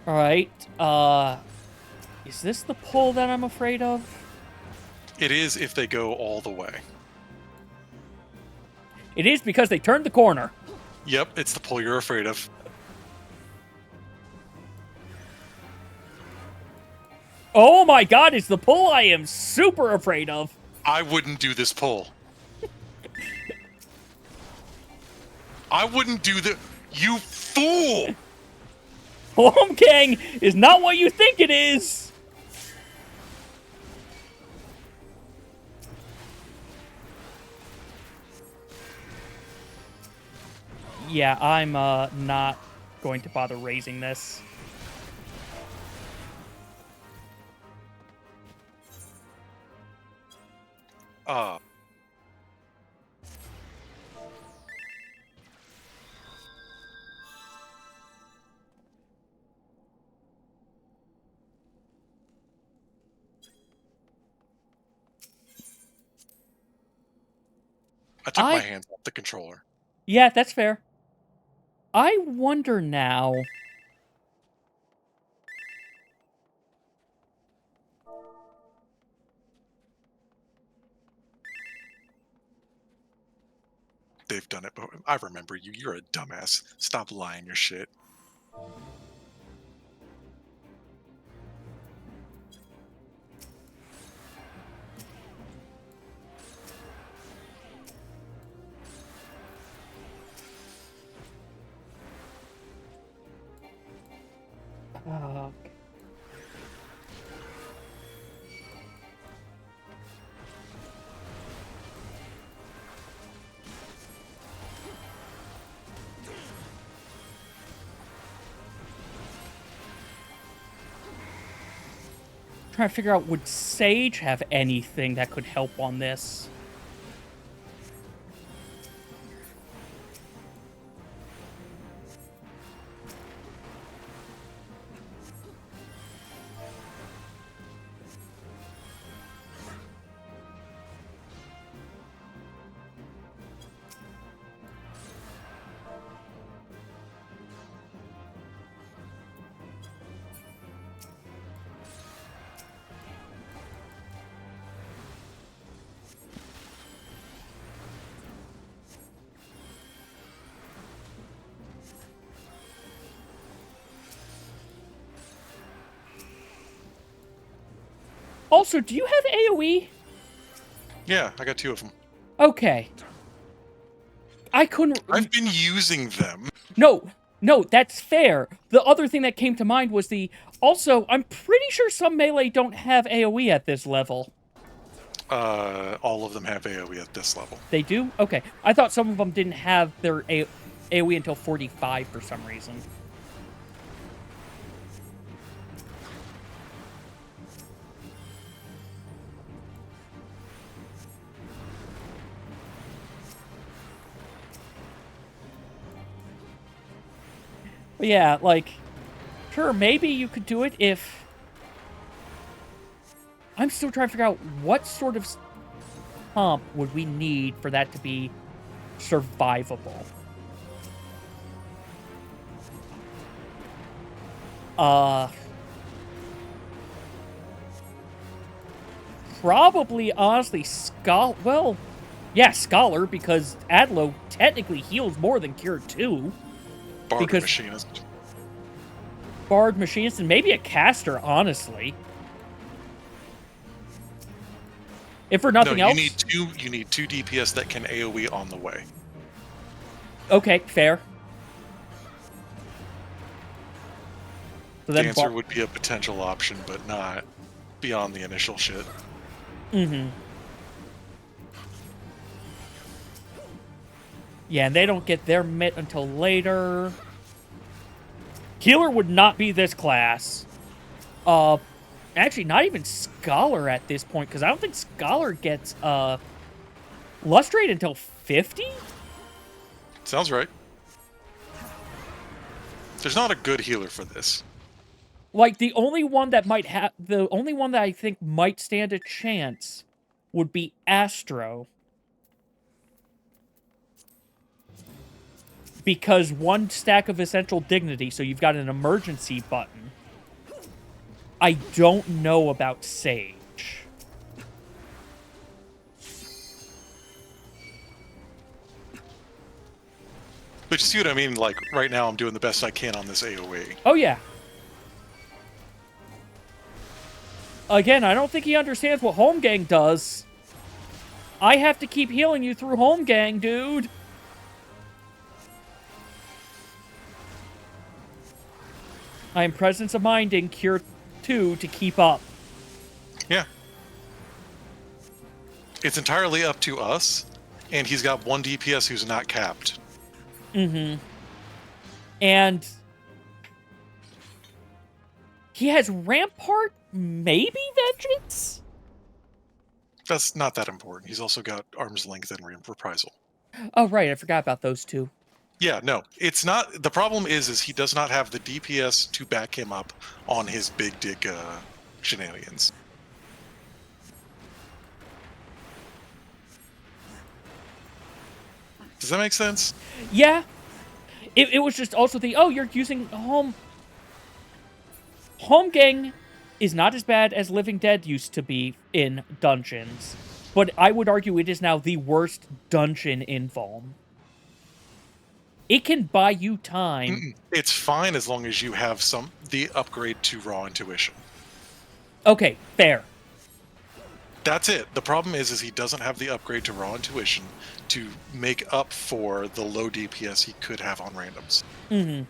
Alright, is this the pull that I'm afraid of? It is if they go all the way. It is because they turned the corner. Yep, it's the pull you're afraid of. Oh my god, it's the pull I am super afraid of. I wouldn't do this pull. I wouldn't do the... You fool! Home King is not what you think it is. Yeah, I'm not going to bother raising this. I took my hands off the controller. Yeah, that's fair. I wonder now... They've done it, but I remember you. You're a dumbass. Stop lying your shit. Okay. Trying to figure out, would Sage have anything that could help on this? Also, do you have AoE? Yeah, I got 2 of them. Okay. I couldn't... I've been using them. No, that's fair. The other thing that came to mind was the... Also, I'm pretty sure some melee don't have AoE at this level. All of them have AoE at this level. They do? Okay. I thought some of them didn't have their AoE until 45 for some reason. But yeah, like, sure, maybe you could do it if... I'm still trying to figure out what sort of comp would we need for that to be survivable? Probably, honestly, well, yeah, Scholar, because Adlo technically heals more than Cure 2. Bard Because- Machinist. Bard, Machinist, and maybe a Caster, honestly. If for nothing No, else... you need two DPS that can AoE on the way. Okay, fair. So then Dancer would be a potential option, but not beyond the initial shit. Mm-hmm. Yeah, and they don't get their mitt until later. Healer would not be this class. Actually, not even Scholar at this point, because I don't think Scholar gets, Lustrate until 50? Sounds right. There's not a good healer for this. Like, the only one that I think might stand a chance would be Astro. Because one stack of Essential Dignity, so you've got an emergency button. I don't know about Sage. But you see what I mean? Like, right now I'm doing the best I can on this AoE. Oh, yeah. Again, I don't think he understands what Home Gang does. I have to keep healing you through Home Gang, dude. I am Presence of Minding Cure 2 to keep up. Yeah. It's entirely up to us, and he's got one DPS who's not capped. Mm-hmm. And he has Rampart, maybe Vengeance? That's not that important. He's also got Arm's Length and Reprisal. Oh, right, I forgot about those two. Yeah, no, it's not. The problem is he does not have the DPS to back him up on his big dig shenanigans. Does that make sense? Yeah. It was just also you're using Home Gang is not as bad as Living Dead used to be in dungeons. But I would argue it is now the worst dungeon in Vuln. It can buy you time. It's fine as long as you have the upgrade to Raw Intuition. Okay, fair. That's it. The problem is he doesn't have the upgrade to Raw Intuition to make up for the low DPS he could have on randoms. Mm-hmm.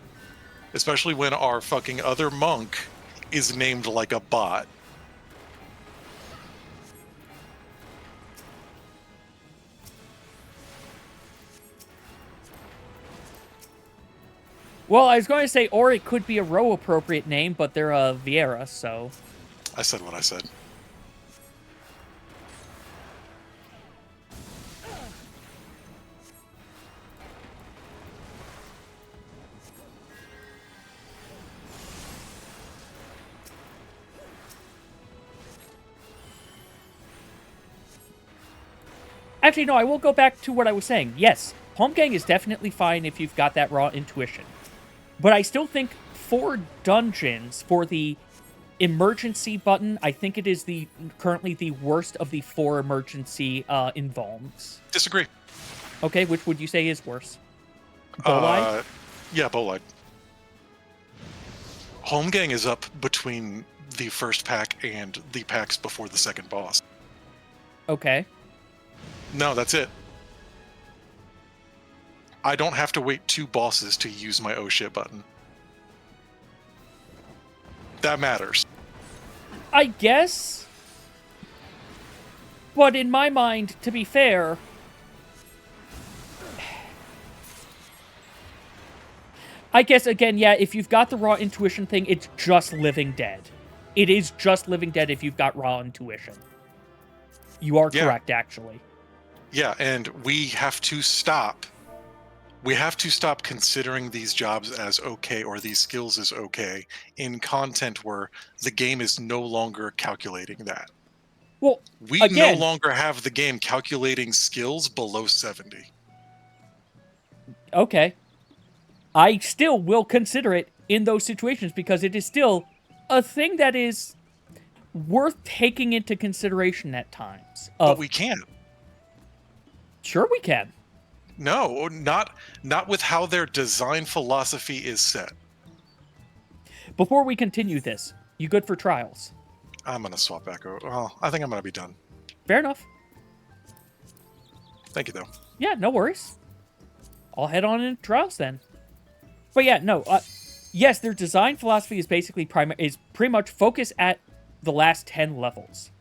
Especially when our fucking other monk is named like a bot. Well, I was going to say, or it could be a row appropriate name, but they're a Viera, so. I said what I said. Actually, no, I will go back to what I was saying. Yes, Home Gang is definitely fine if you've got that Raw Intuition. But I still think for dungeons, for the emergency button, I think it is currently the worst of the 4 emergency invulns. Disagree. Okay, which would you say is worse? Bolide? Yeah, Bolide. Home Gang is up between the first pack and the packs before the second boss. Okay. No, that's it. I don't have to wait 2 bosses to use my oh shit button. That matters. I guess. But in my mind, to be fair, I guess, again, yeah, if you've got the Raw Intuition thing, it's just Living Dead. It is just Living Dead if you've got Raw Intuition. You are correct, actually. Yeah, and we have to stop. We have to stop considering these jobs as okay or these skills as okay in content where the game is no longer calculating that. Well, We again, no longer have the game calculating skills below 70. okay. I still will consider it in those situations because it is still a thing that is worth taking into consideration at times. But we can't. Sure we can. No, not with how their design philosophy is set. Before we continue this, you good for trials? I'm gonna swap back over. Well, I think I'm gonna be done. Fair enough. Thank you, though. Yeah, no worries. I'll head on into trials then. But yeah, no. Yes, their design philosophy is basically pretty much focused at the last 10 levels.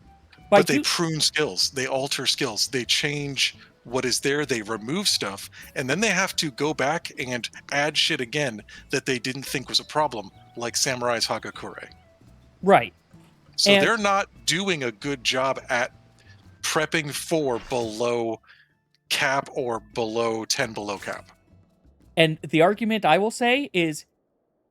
But they prune skills. They alter skills. They change what is there. They remove stuff, and then they have to go back and add shit again that they didn't think was a problem, like Samurai's Hagakure. Right. So And- they're not doing a good job at prepping for below cap or below 10 below cap. And the argument I will say is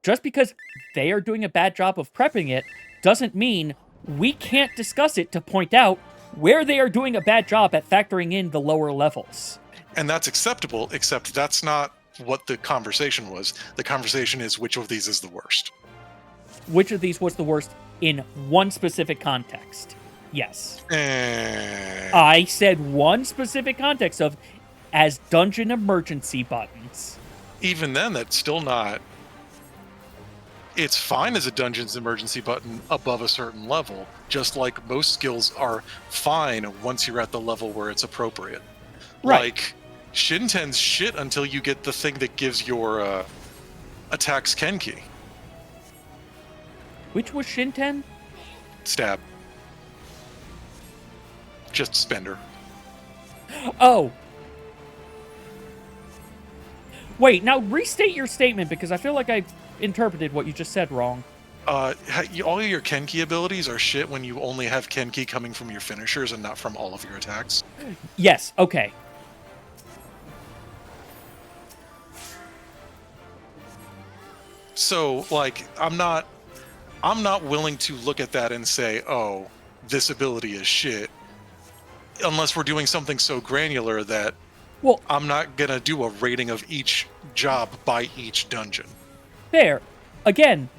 just because they are doing a bad job of prepping it doesn't mean we can't discuss it to point out where they are doing a bad job at factoring in the lower levels. And that's acceptable, except that's not what the conversation was. The conversation is which of these is the worst. Which of these was the worst in one specific context? Yes. I said one specific context of as dungeon emergency buttons. Even then, that's still not... It's fine as a dungeon's emergency button above a certain level, just like most skills are fine once you're at the level where it's appropriate. Right. Like, Shinten's shit until you get the thing that gives your attacks Kenki. Which was Shinten? Stab. Just spender. Oh. Wait, now restate your statement because I feel like I interpreted what you just said wrong. All of your Kenki abilities are shit when you only have Kenki coming from your finishers and not from all of your attacks. Yes, okay. So, like, I'm not willing to look at that and say, oh, this ability is shit, unless we're doing something so granular that Well, I'm not gonna do a rating of each job by each dungeon. fair. Again,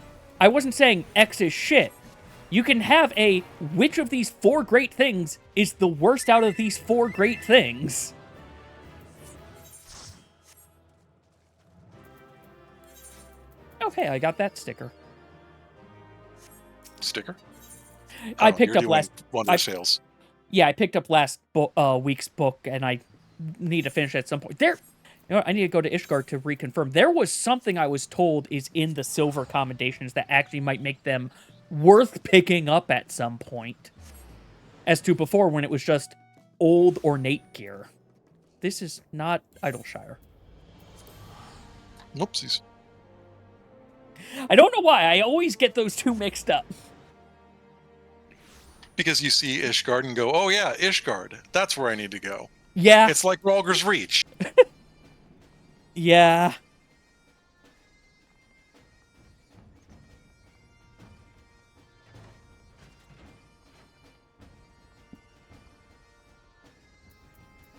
I wasn't saying X is shit. You can have a which of these 4 great things is the worst out of these 4 great things. Okay, I got that sticker. Sticker? I Oh, picked you're up doing last. Wonder I- Sales. Yeah, I picked up last week's book, and I need to finish it at some point. You know what, I need to go to Ishgard to reconfirm. There was something I was told is in the silver commendations that actually might make them worth picking up at some point. As to before, when it was just old ornate gear. This is not Idleshire. Whoopsies. I don't know why. I always get those two mixed up. Because you see Ishgard and go, oh yeah, Ishgard. That's where I need to go. Yeah. It's like Ralger's Reach. Yeah.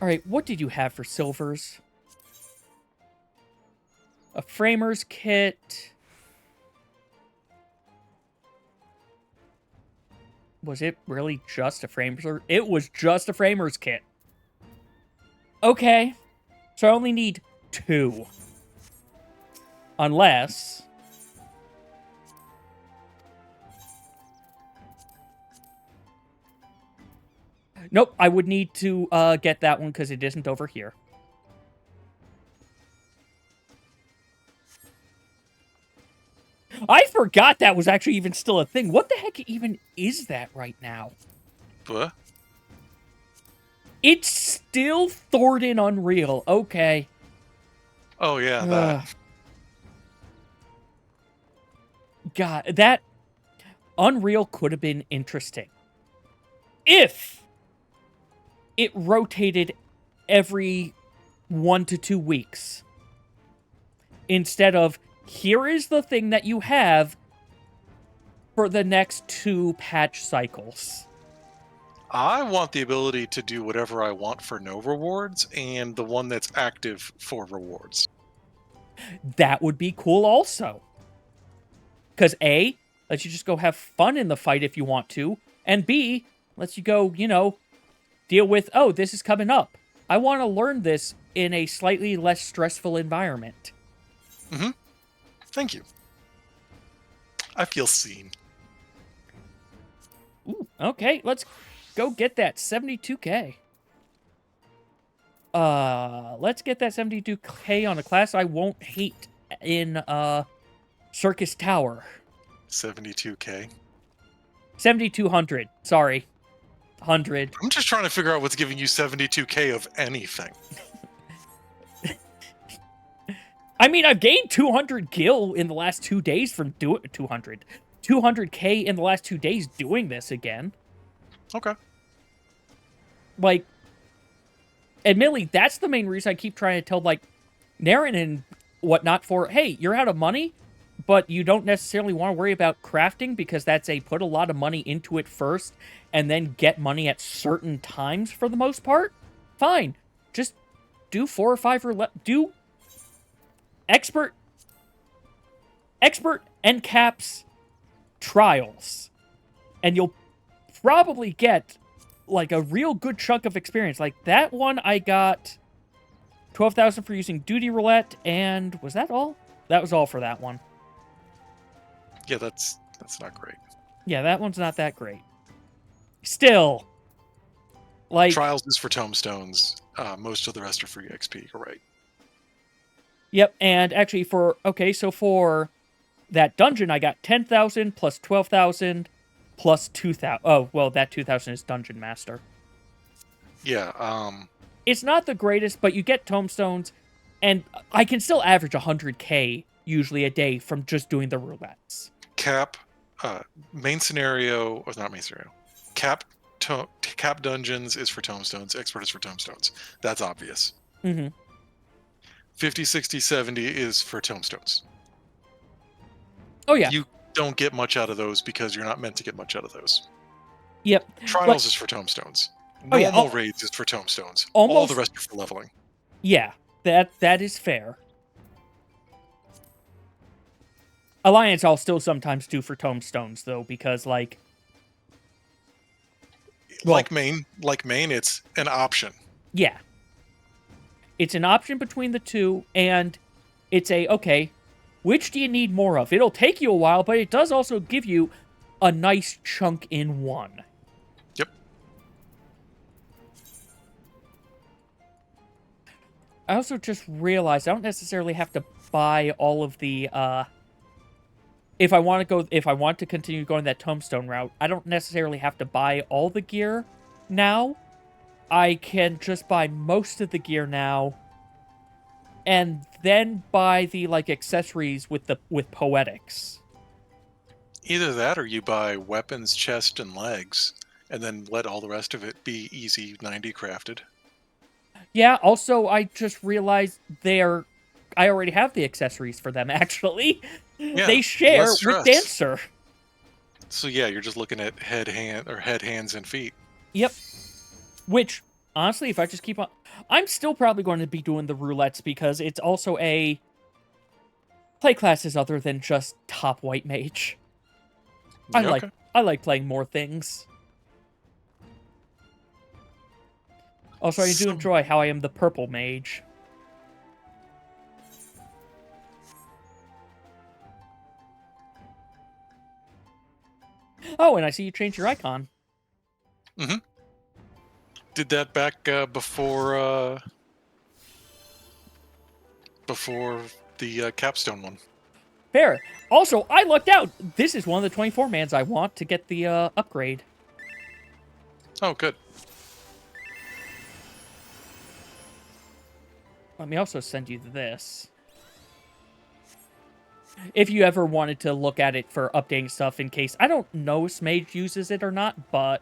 All right, what did you have for silvers? A framer's kit. Was it really just a framer's? It was just a framer's kit. Okay. So I only need 2. Unless... Nope, I would need to get that one because it isn't over here. I forgot that was actually even still a thing. What the heck even is that right now? What? It's still Thornton Unreal. Okay. Oh yeah, that. God, that Unreal could have been interesting. If it rotated every 1 to 2 weeks. Instead of, here is the thing that you have for the next 2 patch cycles. I want the ability to do whatever I want for no rewards, and the one that's active for rewards. That would be cool also. Because A, lets you just go have fun in the fight if you want to, and B, lets you go, you know, deal with, oh, this is coming up. I want to learn this in a slightly less stressful environment. Thank you. I feel seen. Ooh, okay, let's go get that 72k. Let's get that 72k on a class I won't hate in, Circus Tower. 72k. 7,200. Sorry. 100. I'm just trying to figure out what's giving you 72k of anything. I mean, I've gained 200 gil in the last 2 days from 200k in the last 2 days doing this again. Okay. Like, admittedly, that's the main reason I keep trying to tell, like, Naren and whatnot for, hey, you're out of money, but you don't necessarily want to worry about crafting because that's a put a lot of money into it first and then get money at certain times for the most part. Fine. Just do 4 or 5 or do expert and caps trials, and you'll probably get like a real good chunk of experience. Like that one, I got 12,000 for using duty roulette, and was that all? That was all for that one. Yeah, that's not great. Yeah, that one's not that great. Still, like Trials is for tomestones. Most of the rest are free XP. You're right. Yep, and actually for that dungeon, I got 10,000 plus 12,000 plus 2,000. Oh, well, that 2,000 is Dungeon Master. Yeah. It's not the greatest, but you get tomestones, and I can still average 100k usually a day from just doing the roulettes. Cap, main scenario, or not main scenario. Cap dungeons is for tomestones. Expert is for tomestones. That's obvious. Mm-hmm. 50, 60, 70 is for tomestones. Oh, yeah. You don't get much out of those because you're not meant to get much out of those. Yep. Trials is for tomestones. Oh, yeah. Normal raids is for tomestones. Almost- All the rest are for leveling. Yeah, that is fair. Alliance I'll still sometimes do for tomestones, though, because, like... Well, like main, it's an option. yeah. It's an option between the two, and it's okay, which do you need more of? It'll take you a while, but it does also give you a nice chunk in one. Yep. I also just realized I don't necessarily have to buy all of the, if I want to continue going that tombstone route, I don't necessarily have to buy all the gear now. I can just buy most of the gear now, and then buy the like accessories with poetics. Either that, or you buy weapons, chest, and legs, and then let all the rest of it be easy 90 crafted. Yeah. Also, I just realized I already have the accessories for them. Actually, Yeah, they share less with stress. Dancer. So yeah, you're just looking at head, hands, and feet. Yep. Which, honestly, if I just keep on... I'm still probably going to be doing the roulettes because it's also play classes other than just top white mage. Yeah, okay. I like playing more things. Also, I do enjoy how I am the purple mage. Oh, and I see you changed your icon. Mm-hmm. Did that back before the capstone one. Fair. Also, I lucked out. This is one of the 24 mans I want to get the upgrade. Oh, good. Let me also send you this. If you ever wanted to look at it for updating stuff in case... I don't know if Smage uses it or not, but...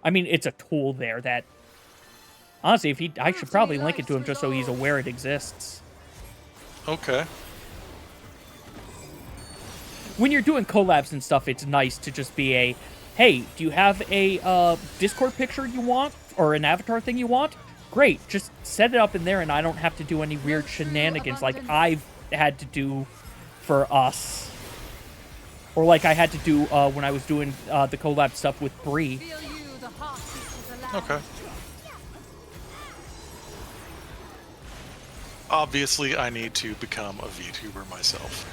I mean, it's a tool there that... Honestly, I should probably link it to him just so he's aware it exists. Okay. when you're doing collabs and stuff, it's nice to just be a, hey, do you have a Discord picture you want or an avatar thing you want? Great, just set it up in there, and I don't have to do any weird shenanigans like I've had to do for us, or like I had to do when I was doing the collab stuff with Bree. Okay. Obviously, I need to become a VTuber myself.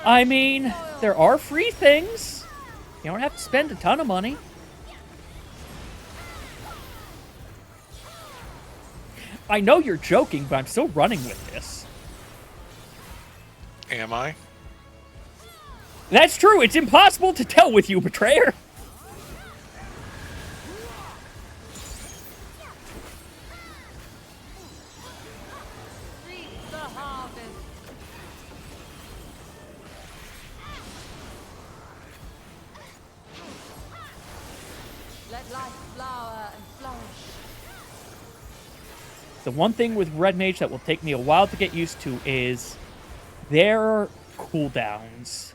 I mean, there are free things. You don't have to spend a ton of money. I know you're joking, but I'm still running with this. Am I? That's true. It's impossible to tell with you, Betrayer. Let life flower and flourish. The one thing with Red Mage that will take me a while to get used to is their cooldowns.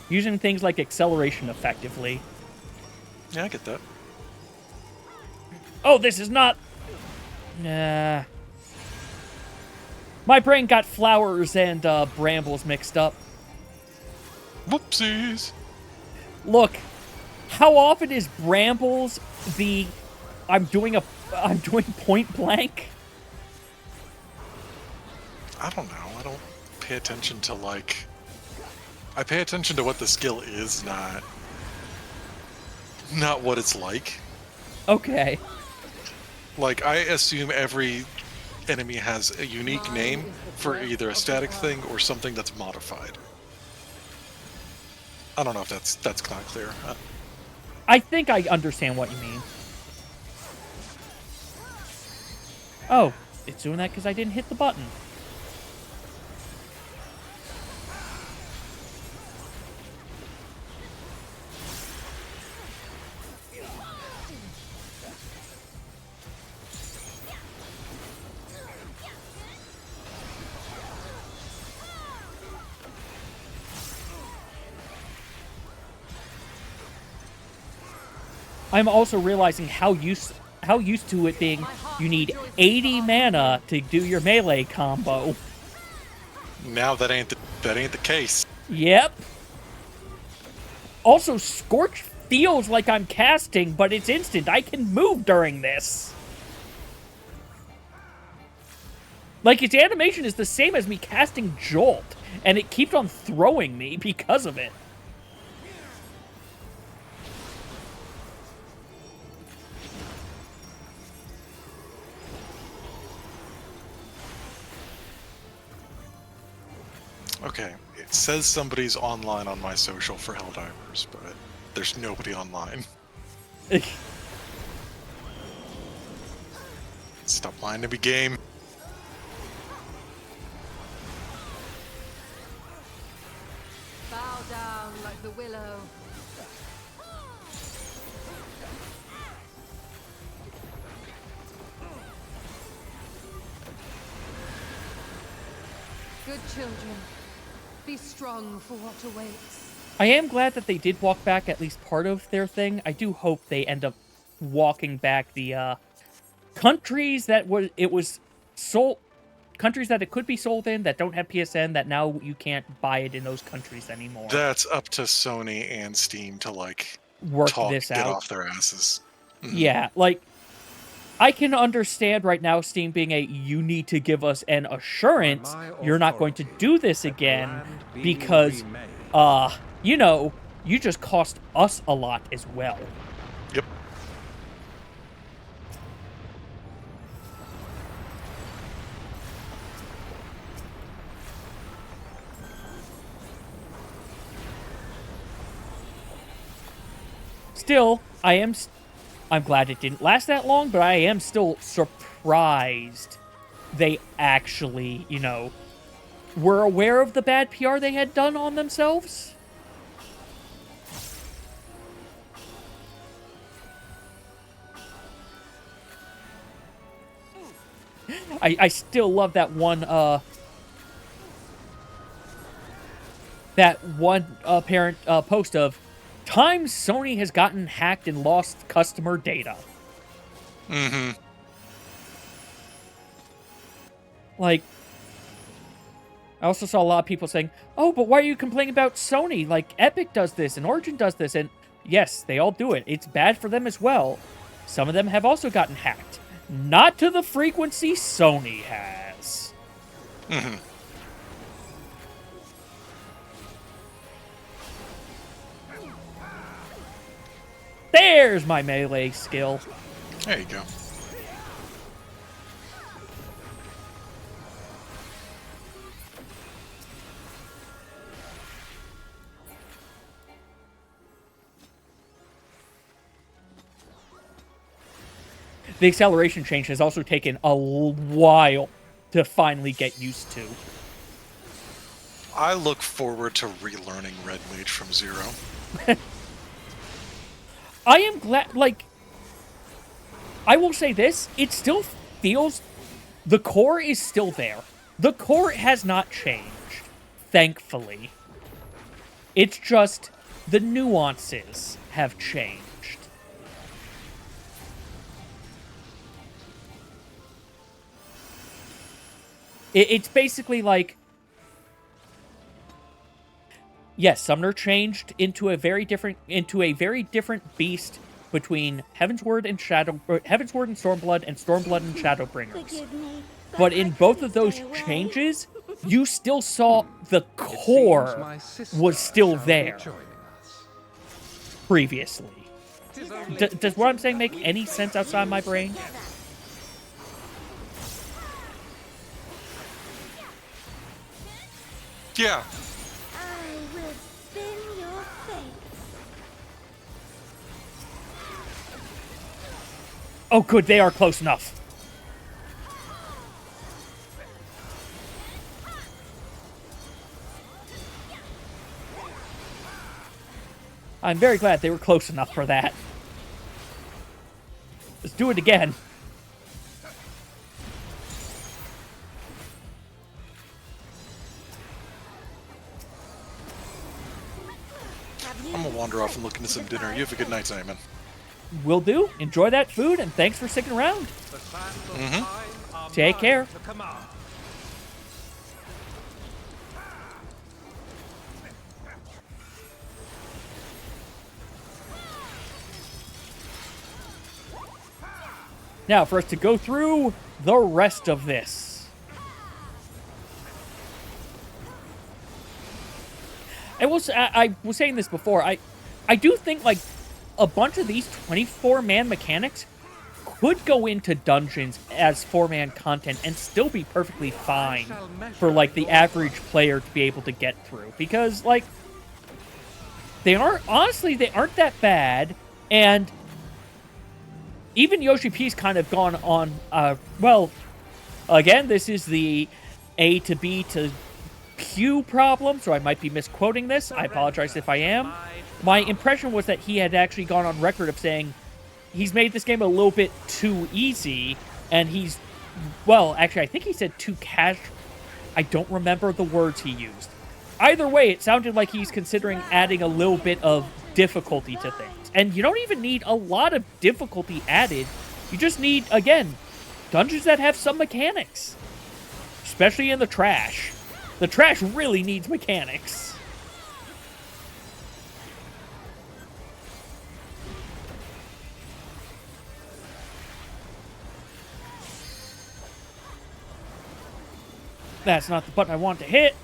Using things like acceleration effectively. Yeah, I get that. Oh, this is not... Nah. My brain got flowers and brambles mixed up. Whoopsies. Look, how often is brambles the... I'm doing point blank? I don't know. I don't pay attention to, like... I pay attention to what the skill is, not what it's like. Okay. Like, I assume every enemy has a unique name for either a static thing or something that's modified. I don't know if that's not clear. I think I understand what you mean. Oh, it's doing that because I didn't hit the button. I'm also realizing how used to it being you need 80 mana to do your melee combo. Now that ain't the case. Yep. Also, Scorch feels like I'm casting, but it's instant. I can move during this. Like, its animation is the same as me casting Jolt, and it keeps on throwing me because of it. Okay, it says somebody's online on my social for Helldivers, but there's nobody online. Stop lying to me, game. Bow down like the willow. Good children, be strong for what awaits. I am glad that they did walk back at least part of their thing. I do hope they end up walking back the countries that it was sold, countries that it could be sold in that don't have PSN, that now you can't buy it in those countries anymore. That's up to Sony and Steam to, like, Work this get out. off their asses. Yeah, like, I can understand right now Steam being you need to give us an assurance you're not going to do this again because, you know, you just cost us a lot as well. Yep. Still, I'm glad it didn't last that long, but I am still surprised they actually, you know, were aware of the bad PR they had done on themselves. I still love that one that one apparent post of times Sony has gotten hacked and lost customer data. Mm-hmm. Like, I also saw a lot of people saying, oh, but why are you complaining about Sony? Like, Epic does this and Origin does this. And yes, they all do it. It's bad for them as well. Some of them have also gotten hacked. Not to the frequency Sony has. Mm-hmm. There's my melee skill. There you go. The acceleration change has also taken a while to finally get used to. I look forward to relearning Red Mage from zero. I am glad, like, I will say this, it still feels, the core is still there. The core has not changed, thankfully. It's just the nuances have changed. It's basically like, yes, Summoner changed into a very different beast between Heavensward and Heavensward and Stormblood and Shadowbringers. But in both of those changes, you still saw the core was still there previously. Does what I'm saying make any sense outside my brain? Yeah. I will spin your fate. Oh, good, they are close enough. I'm very glad they were close enough for that. Let's do it again. I'm gonna wander off and look into some dinner. You have a good night, Simon. Will do. Enjoy that food, and thanks for sticking around. Take care. Now, for us to go through the rest of this. I was saying this before. I do think, like, a bunch of these 24-man mechanics could go into dungeons as 4-man content and still be perfectly fine for, like, the average player to be able to get through. Because, like, they aren't that bad, and even Yoshi P's kind of gone on, well, again, this is the A to B to Q problem, so I might be misquoting this. I apologize if I am. My impression was that he had actually gone on record of saying he's made this game a little bit too easy, and he's, well, actually, I think he said too casual. I don't remember the words he used. Either way, it sounded like he's considering adding a little bit of difficulty to things. And you don't even need a lot of difficulty added. You just need, again, dungeons that have some mechanics. Especially in the trash. The trash really needs mechanics. That's not the button I want to hit.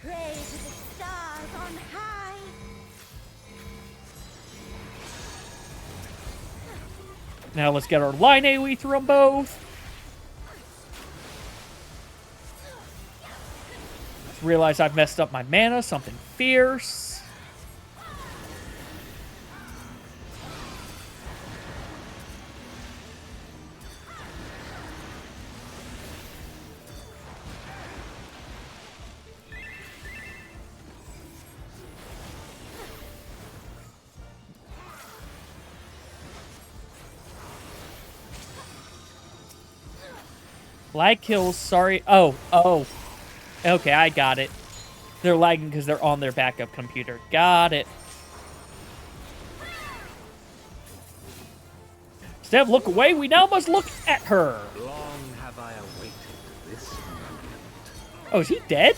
Pray to the stars on high. Now let's get our line AoE through them both. Let's realize I've messed up my mana, something fierce. Lag kills, sorry. Oh. Okay, I got it. They're lagging because they're on their backup computer. Got it. Instead of look away, we now must look at her. Long have I awaited this moment. Oh, is he dead?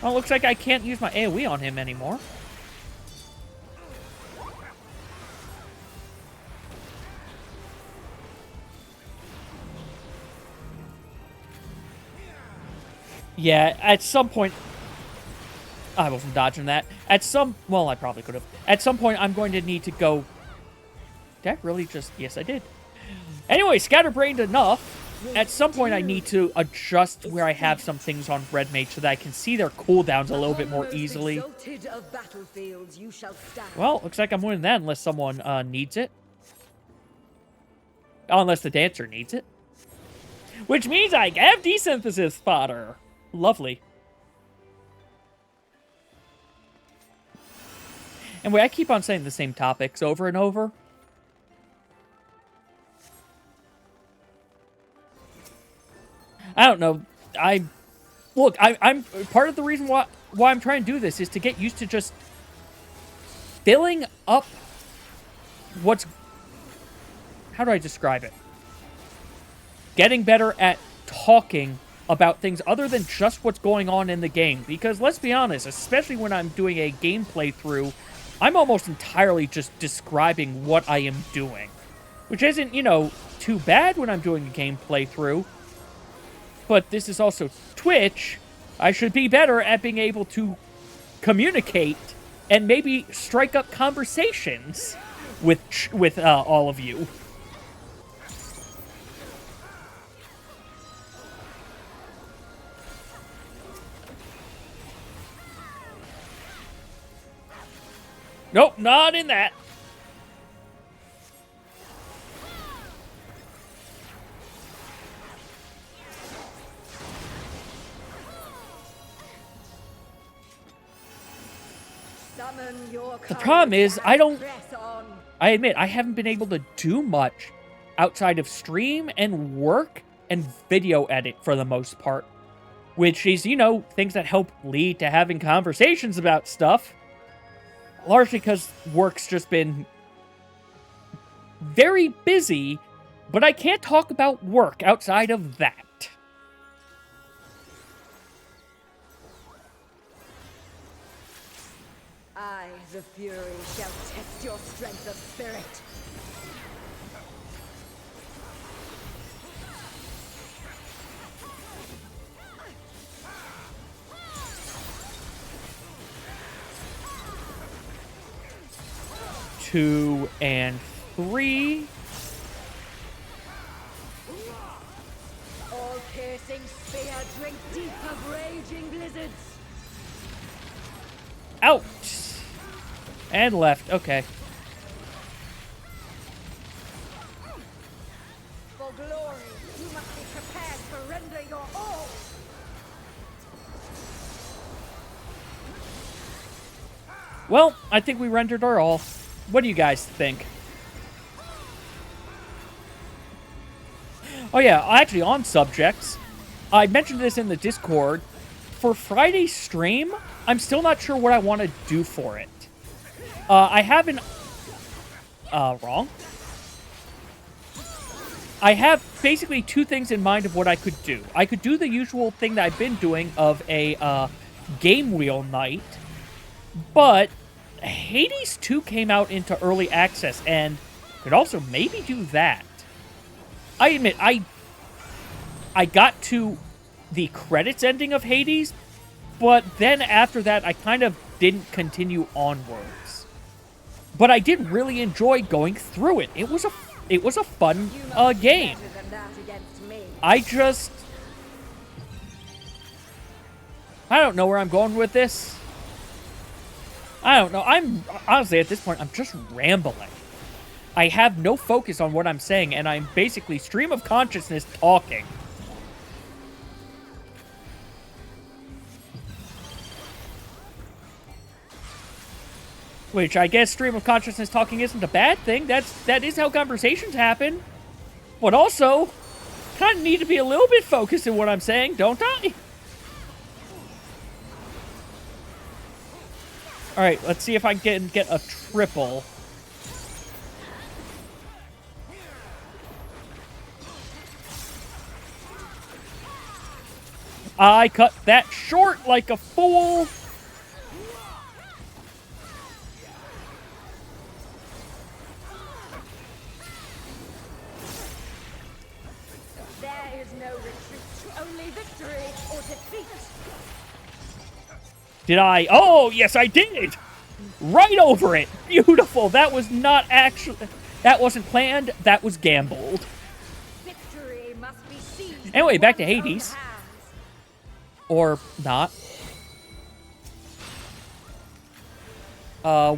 Oh, looks like I can't use my AoE on him anymore. Yeah, at some point... I wasn't dodging that. Well, I probably could have. At some point, I'm going to need to go... Did I really just... Yes, I did. Anyway, scatterbrained enough. At some point, I need to adjust where I have some things on Red Mage so that I can see their cooldowns a little bit more easily. Well, looks like I'm winning that unless someone needs it. Unless the dancer needs it. Which means I have desynthesis fodder. Lovely. And wait, I keep on saying the same topics over and over. I don't know. Look, I'm part of the reason why I'm trying to do this is to get used to just filling up what's... How do I describe it? Getting better at talking about things other than just what's going on in the game. Because let's be honest, especially when I'm doing a game playthrough, I'm almost entirely just describing what I am doing. Which isn't, you know, too bad when I'm doing a game playthrough. But this is also Twitch. I should be better at being able to communicate and maybe strike up conversations with all of you. Nope, not in that. The problem is, I admit, I haven't been able to do much outside of stream and work and video edit for the most part. Which is, you know, things that help lead to having conversations about stuff. Largely because work's just been very busy, but I can't talk about work outside of that. I, the Fury, shall test your strength of spirit. Two and three. All piercing spear, drink deep of raging blizzards. Out. And left. Okay. For glory, you must be prepared to render your all. Well, I think we rendered our all. What do you guys think? Oh yeah, actually on subjects, I mentioned this in the Discord. For Friday's stream, I'm still not sure what I want to do for it. I haven't... wrong. I have basically two things in mind of what I could do. I could do the usual thing that I've been doing of a game wheel night, but Hades 2 came out into early access and could also maybe do that. I admit, I got to the credits ending of Hades, but then after that, I kind of didn't continue onwards. But I did really enjoy going through it. It was a fun game. I don't know where I'm going with this. I don't know. Honestly, at this point, I'm just rambling. I have no focus on what I'm saying, and I'm basically stream of consciousness talking. Which I guess stream of consciousness talking isn't a bad thing. That is how conversations happen. But also, kind of need to be a little bit focused in what I'm saying, don't I? All right, let's see if I can get a triple. I cut that short like a fool. There is no retreat, only victory or defeat. Did I? Oh, yes, I did. Right over it. Beautiful. That was not actually... That wasn't planned. That was gambled. Victory must be seized. Anyway, with back to one's own Hades. hands. Or not.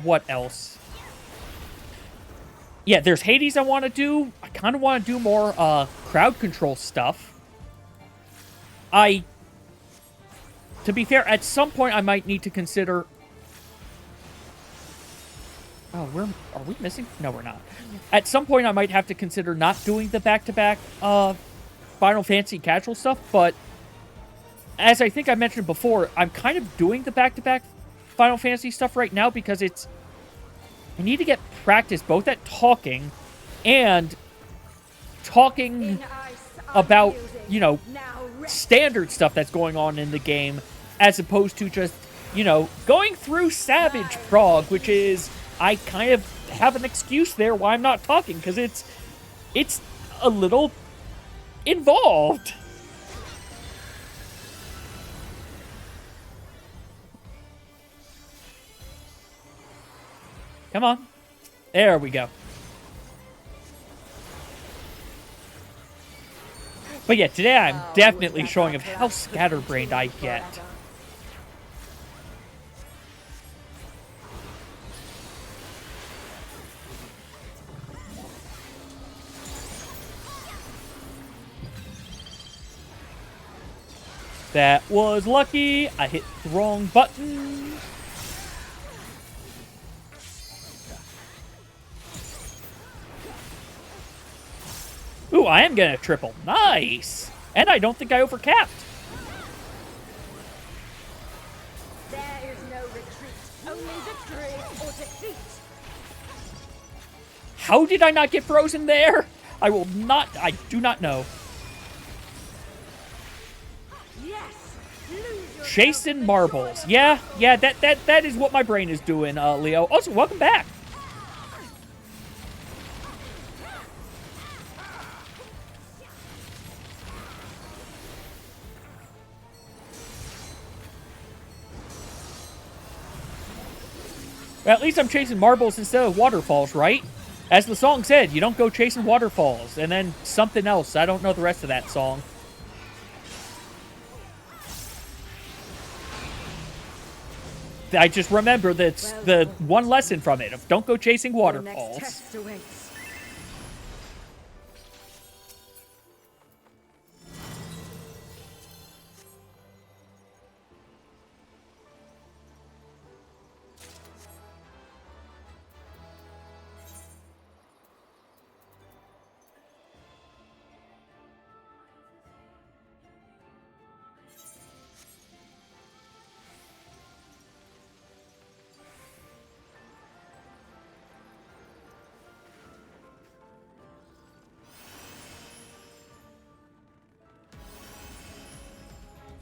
What else? Yeah, there's Hades I want to do. I kind of want to do more, crowd control stuff. To be fair, at some point I might need to consider... Oh, are we missing? No, we're not. At some point I might have to consider not doing the back-to-back, Final Fantasy casual stuff, but... As I think I mentioned before, I'm kind of doing the back-to-back Final Fantasy stuff right now because it's... I need to get practice both at talking and talking In ice, about, unyielding, you know, now rest. standard stuff that's going on in the game as opposed to just, you know, going through Savage Frog, which is... I kind of have an excuse there why I'm not talking because it's a little involved. Come on. There we go. But yeah, today I'm definitely showing of how scatterbrained I get. That was lucky. I hit the wrong button. Ooh, I am getting a triple. Nice. And I don't think I overcapped. There is no retreat, only victory or defeat. How did I not get frozen there? I do not know. Yes, lose yourself Chasing in marbles. joy. Yeah, that is what my brain is doing, Leo. Also, welcome back. Well, at least I'm chasing marbles instead of waterfalls, right? As the song said, you don't go chasing waterfalls. And then something else. I don't know the rest of that song. I just remember that's the one lesson from it. Of don't go chasing Your next waterfalls. test awaits.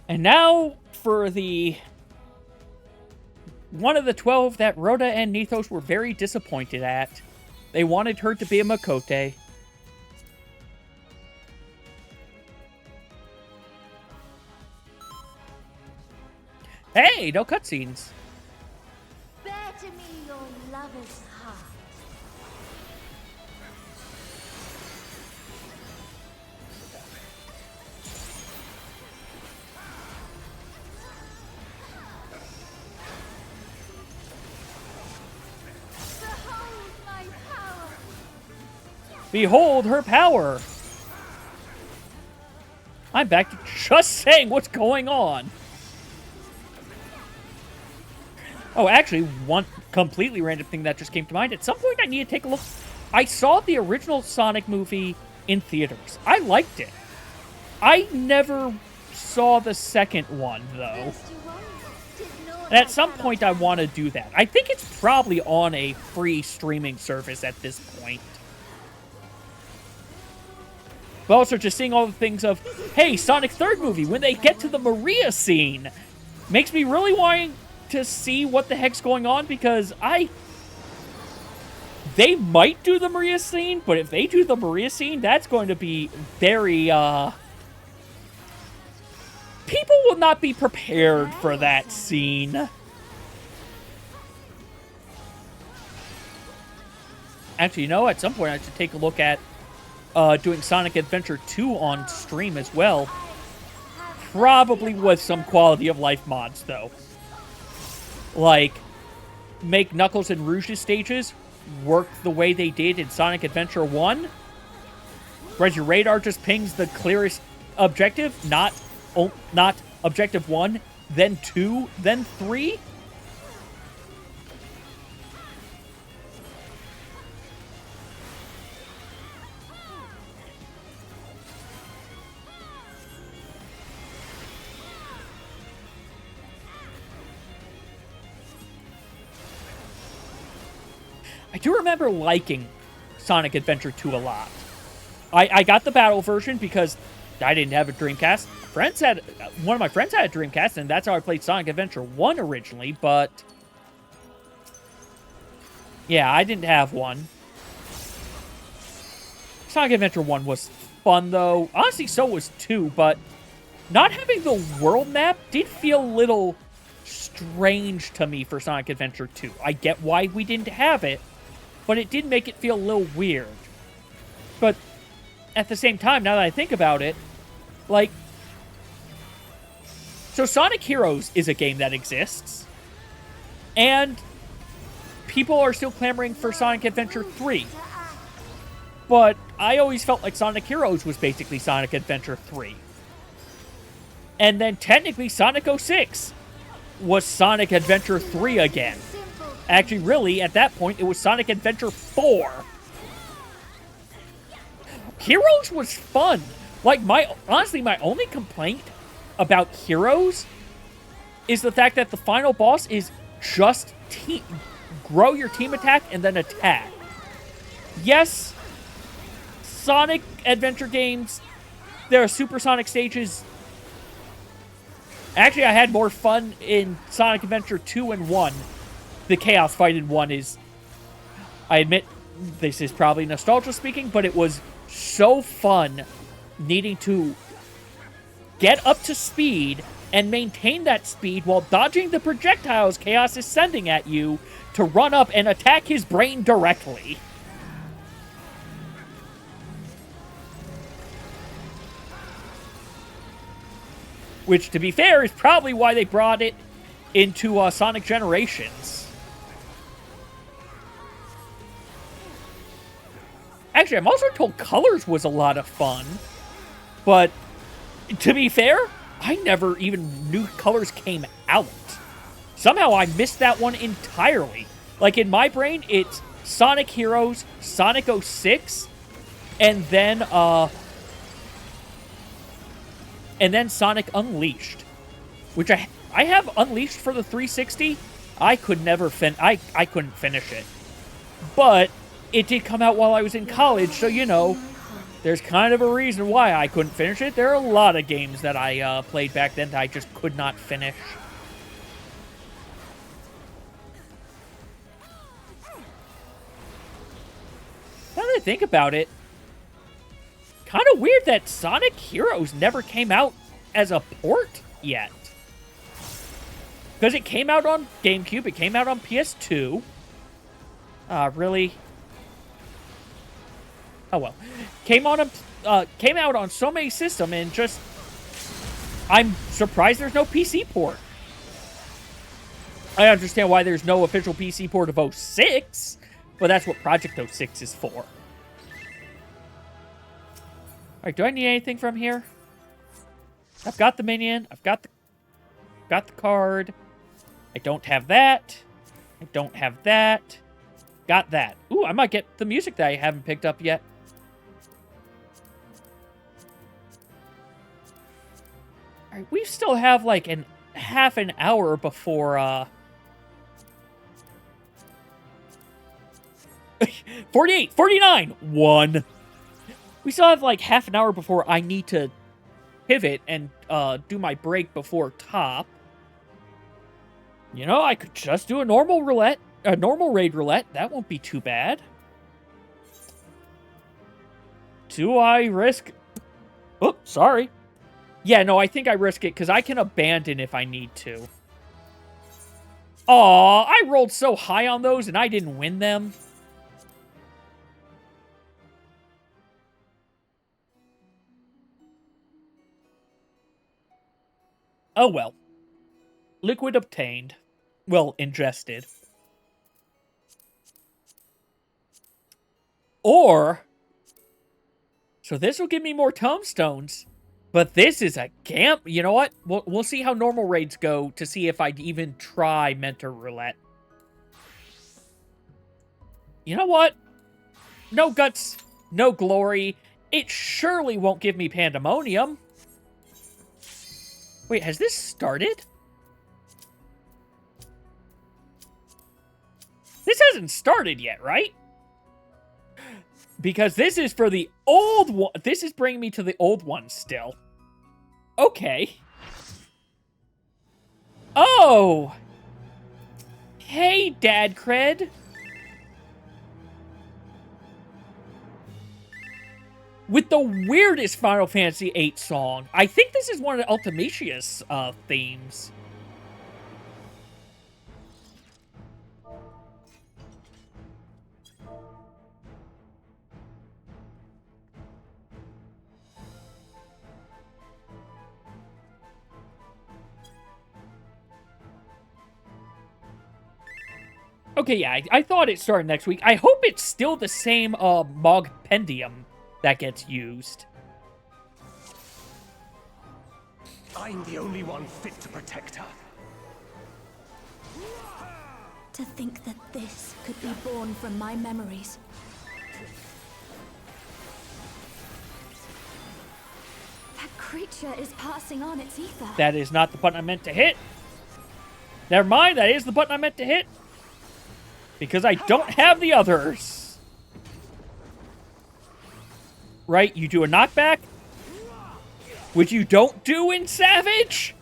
And now for the one of the 12 that Rhoda and Nithos were very disappointed at. They wanted her to be a Makote. Hey, no cutscenes. Bear to me your lover's heart. Behold my power. Behold her power. I'm back to just saying what's going on. Oh, actually, one completely random thing that just came to mind. At some point, I need to take a look. I saw the original Sonic movie in theaters. I liked it. I never saw the second one, though. And at some point, I want to do that. I think it's probably on a free streaming service at this point. But also just seeing all the things of, hey, Sonic's third movie, when they get to the Maria scene, makes me really wanting to see what the heck's going on, because they might do the Maria scene, but if they do the Maria scene, that's going to be very, people will not be prepared for that scene. Actually, you know, at some point I should take a look at doing Sonic Adventure 2 on stream as well. Probably with some quality of life mods, though. Like, make Knuckles and Rouge's stages work the way they did in Sonic Adventure 1. Whereas your radar just pings the clearest objective, not objective 1, then 2, then 3. I do remember liking Sonic Adventure 2 a lot. I got the battle version because I didn't have a Dreamcast. One of my friends had a Dreamcast, and that's how I played Sonic Adventure 1 originally, but yeah, I didn't have one. Sonic Adventure 1 was fun, though. Honestly, so was 2, but not having the world map did feel a little strange to me for Sonic Adventure 2. I get why we didn't have it, but it did make it feel a little weird. But at the same time, now that I think about it, like, so Sonic Heroes is a game that exists, and people are still clamoring for Sonic Adventure 3. But I always felt like Sonic Heroes was basically Sonic Adventure 3. And then technically Sonic 06 was Sonic Adventure 3 again. Actually, really, at that point, it was Sonic Adventure 4. Heroes was fun. Like, honestly, my only complaint about Heroes is the fact that the final boss is just grow your team attack and then attack. Yes, Sonic Adventure games, there are supersonic stages. Actually, I had more fun in Sonic Adventure 2 and 1. The Chaos Fight in 1 is, I admit, this is probably nostalgia speaking, but it was so fun needing to get up to speed and maintain that speed while dodging the projectiles Chaos is sending at you to run up and attack his brain directly. Which, to be fair, is probably why they brought it into Sonic Generations. Actually, I'm also told Colors was a lot of fun. But, to be fair, I never even knew Colors came out. Somehow I missed that one entirely. Like, in my brain, it's Sonic Heroes, Sonic 06, and then Sonic Unleashed. Which I have Unleashed for the 360. I could never I couldn't finish it. But it did come out while I was in college, so, you know, there's kind of a reason why I couldn't finish it. There are a lot of games that I played back then that I just could not finish. Now that I think about it, kind of weird that Sonic Heroes never came out as a port yet. Because it came out on GameCube, it came out on PS2. Really? Oh well. Came out on so many systems, and just, I'm surprised there's no PC port. I understand why there's no official PC port of 06, but that's what Project 06 is for. Alright, do I need anything from here? I've got the minion. I've got the card. I don't have that. I don't have that. Got that. Ooh, I might get the music that I haven't picked up yet. we still have like half an hour before 48, 49, 1. We still have like half an hour before I need to pivot and do my break before top. You know, I could just do a normal raid roulette. That won't be too bad. Do I risk... Oh, sorry. Yeah, no, I think I risk it because I can abandon if I need to. Aw, I rolled so high on those and I didn't win them. Oh well. Liquid obtained. Well, ingested. Or... So this will give me more tombstones. But this is a gamp. You know what? We'll see how normal raids go to see if I'd even try Mentor Roulette. You know what? No guts, no glory. It surely won't give me Pandemonium. Wait, has this started? This hasn't started yet, right? Because this is for the old one. This is bringing me to the old one still. Okay. Oh! Hey, Dad Cred. With the weirdest Final Fantasy VIII song. I think this is one of Ultimatia's themes. Okay, yeah, I thought it started next week. I hope it's still the same Mogpendium that gets used. I'm the only one fit to protect her. To think that this could be born from my memories. That creature is passing on its ether. That is not the button I meant to hit. Never mind, that is the button I meant to hit. Because I don't have the others. Right, you do a knockback? Which you don't do in Savage?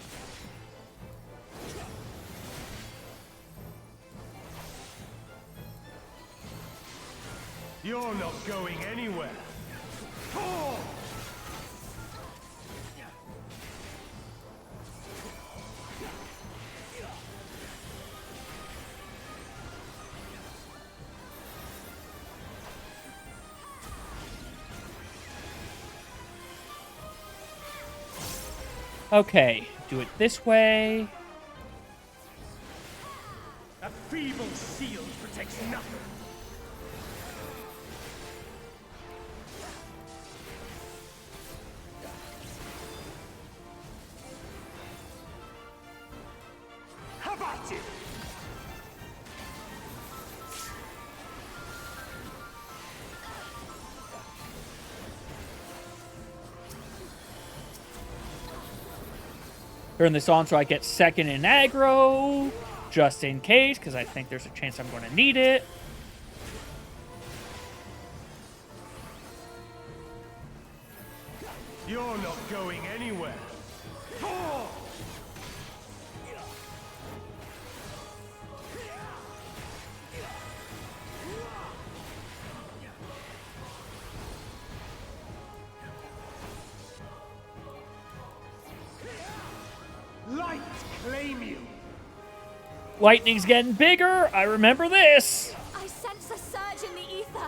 You're not going anywhere. Okay, do it this way. A feeble shield protects nothing. How about you? Turn this on so I get second in aggro, just in case, because I think there's a chance I'm going to need it. You're not going anywhere. Light claim you. Lightning's getting bigger. I remember this. I sense a surge in the ether.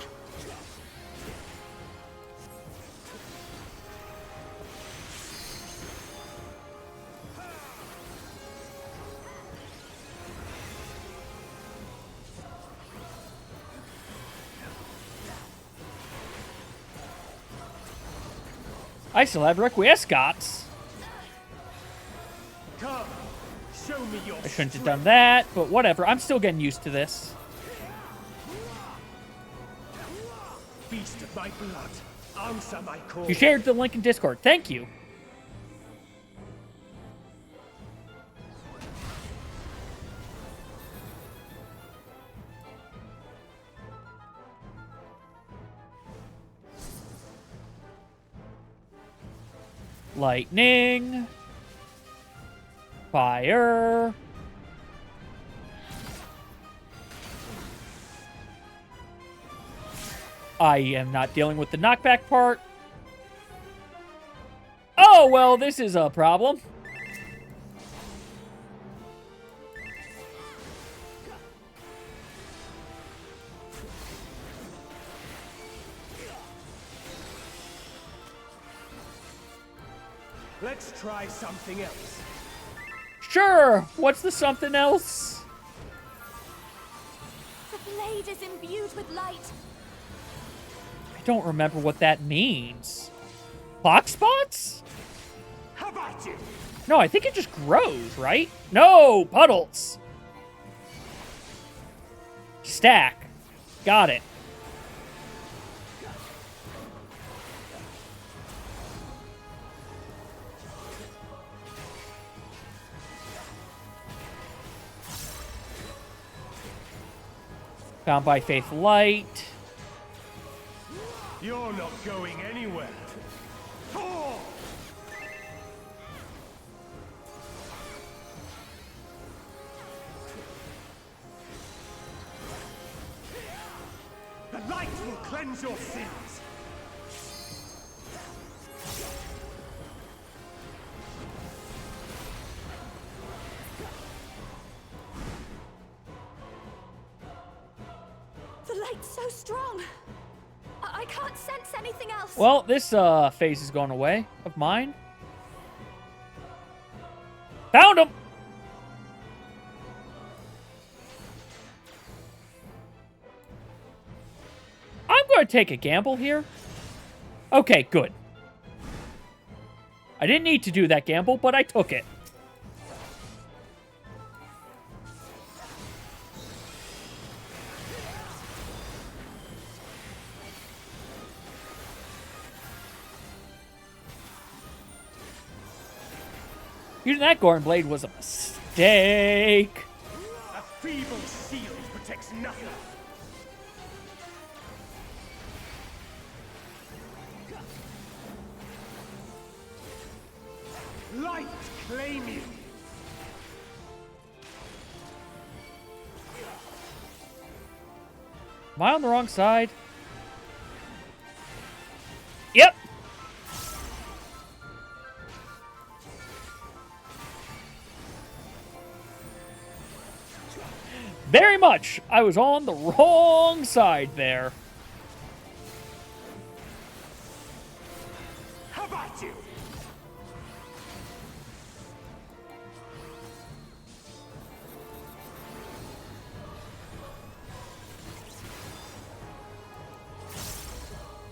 I still have Requiescats. Come, show me your I shouldn't have done that, but whatever. I'm still getting used to this. Feast of my blood. Answer my call. You shared the link in Discord. Thank you. Lightning. Fire. I am not dealing with the knockback part. Oh, well, this is a problem. Let's try something else. Sure. What's the something else? The blade is imbued with light. I don't remember what that means. Clock spots? How about you? No, I think it just grows, right? No, puddles. Stack. Got it. Bound by Faith Light. You're not going anywhere. Thor! The light will cleanse your sins. The light's so strong. I can't sense anything else. Well, this phase is going away of mine. Found him! I'm going to take a gamble here. Okay, good. I didn't need to do that gamble, but I took it. Using that Goron Blade was a mistake. A feeble shield protects nothing. Light claim you. Am I on the wrong side? Yep. Very much. I was on the wrong side there. How about you?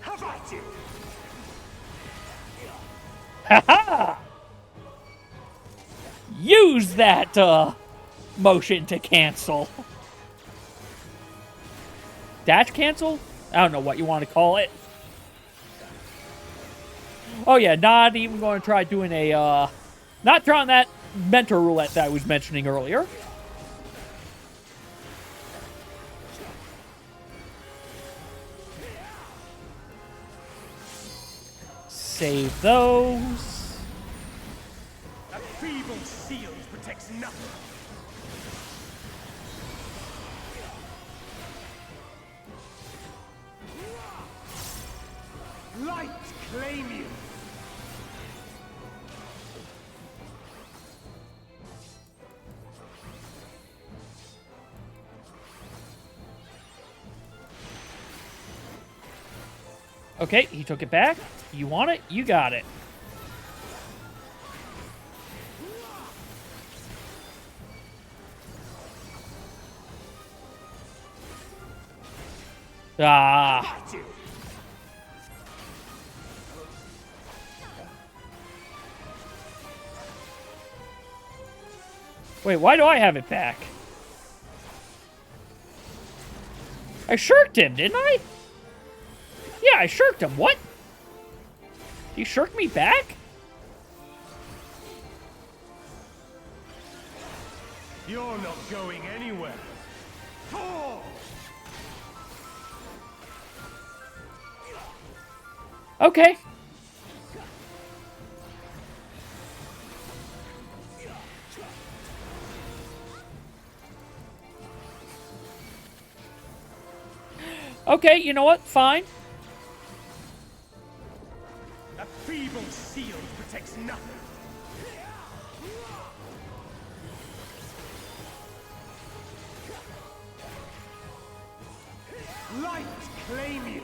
How about you? Ha-ha! Use that, motion to cancel. Dash cancel? I don't know what you want to call it. Oh yeah, not even going to try doing a, not trying that mentor roulette that I was mentioning earlier. Save those. A feeble shield protects nothing. Light claim you. Okay, he took it back. You want it? You got it. Ah. Got you. Wait, why do I have it back? I shirked him, didn't I? Yeah, I shirked him. What? He shirked me back? You're not going anywhere. Thor! Okay. Okay, you know what? Fine. A feeble shield protects nothing. Light claim you.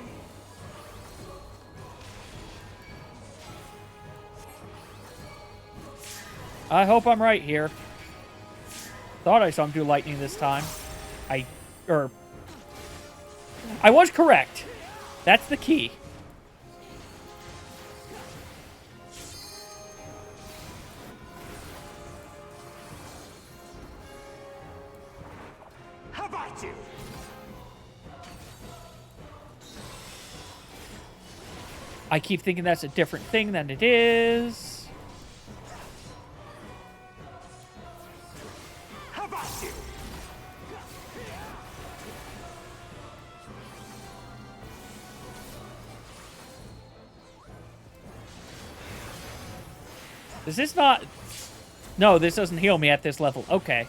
I hope I'm right here. Thought I saw him do lightning this time. I was correct. That's the key. How about you? I keep thinking that's a different thing than it is. How about you? Is this not... No, this doesn't heal me at this level. Okay.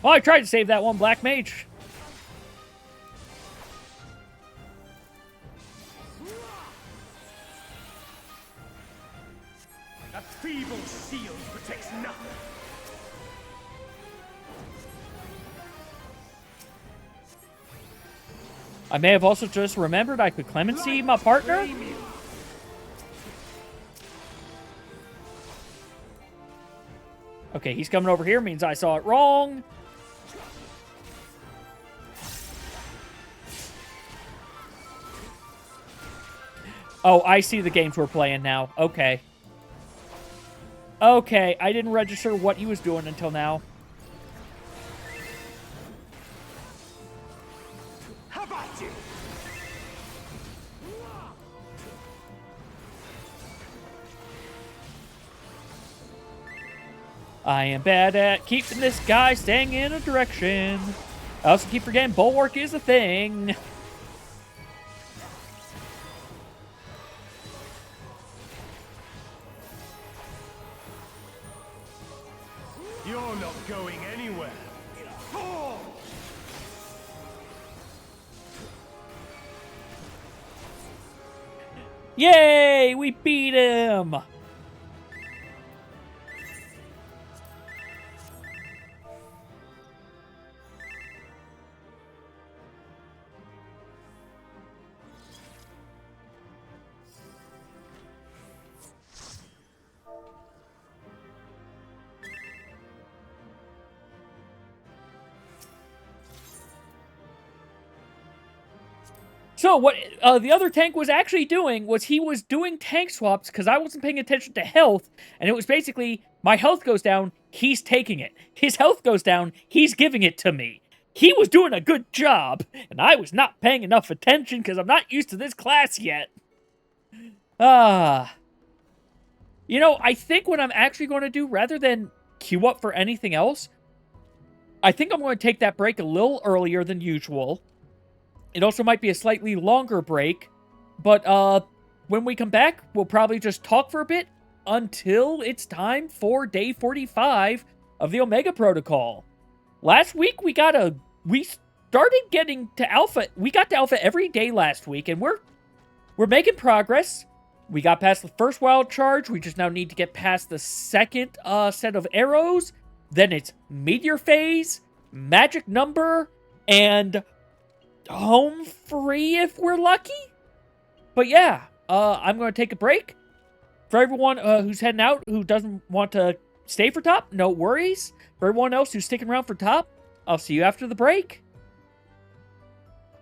Well, I tried to save that one black mage. A feeble shield protects nothing. I may have also just remembered I could clemency my partner. Claim you. Okay, he's coming over here. Means I saw it wrong. Oh, I see the games we're playing now. Okay. Okay, I didn't register what he was doing until now. How about you? I am bad at keeping this guy staying in a direction. I also keep forgetting Bulwark is a thing. You're not going anywhere. Fall! Yay! We beat him! So what the other tank was actually doing was he was doing tank swaps because I wasn't paying attention to health, and it was basically my health goes down, he's taking it. His health goes down, he's giving it to me. He was doing a good job, and I was not paying enough attention because I'm not used to this class yet. You know, I think what I'm actually going to do, rather than queue up for anything else, I think I'm going to take that break a little earlier than usual. It also might be a slightly longer break, but when we come back, we'll probably just talk for a bit until it's time for day 45 of the Omega Protocol. Last week, we started getting to Alpha. We got to Alpha every day last week, and we're making progress. We got past the first wild charge. We just now need to get past the second set of arrows. Then it's Meteor Phase, Magic Number, and home free if we're lucky. But yeah, I'm going to take a break. For everyone who's heading out, who doesn't want to stay for top, no worries. For everyone else who's sticking around for top, I'll see you after the break.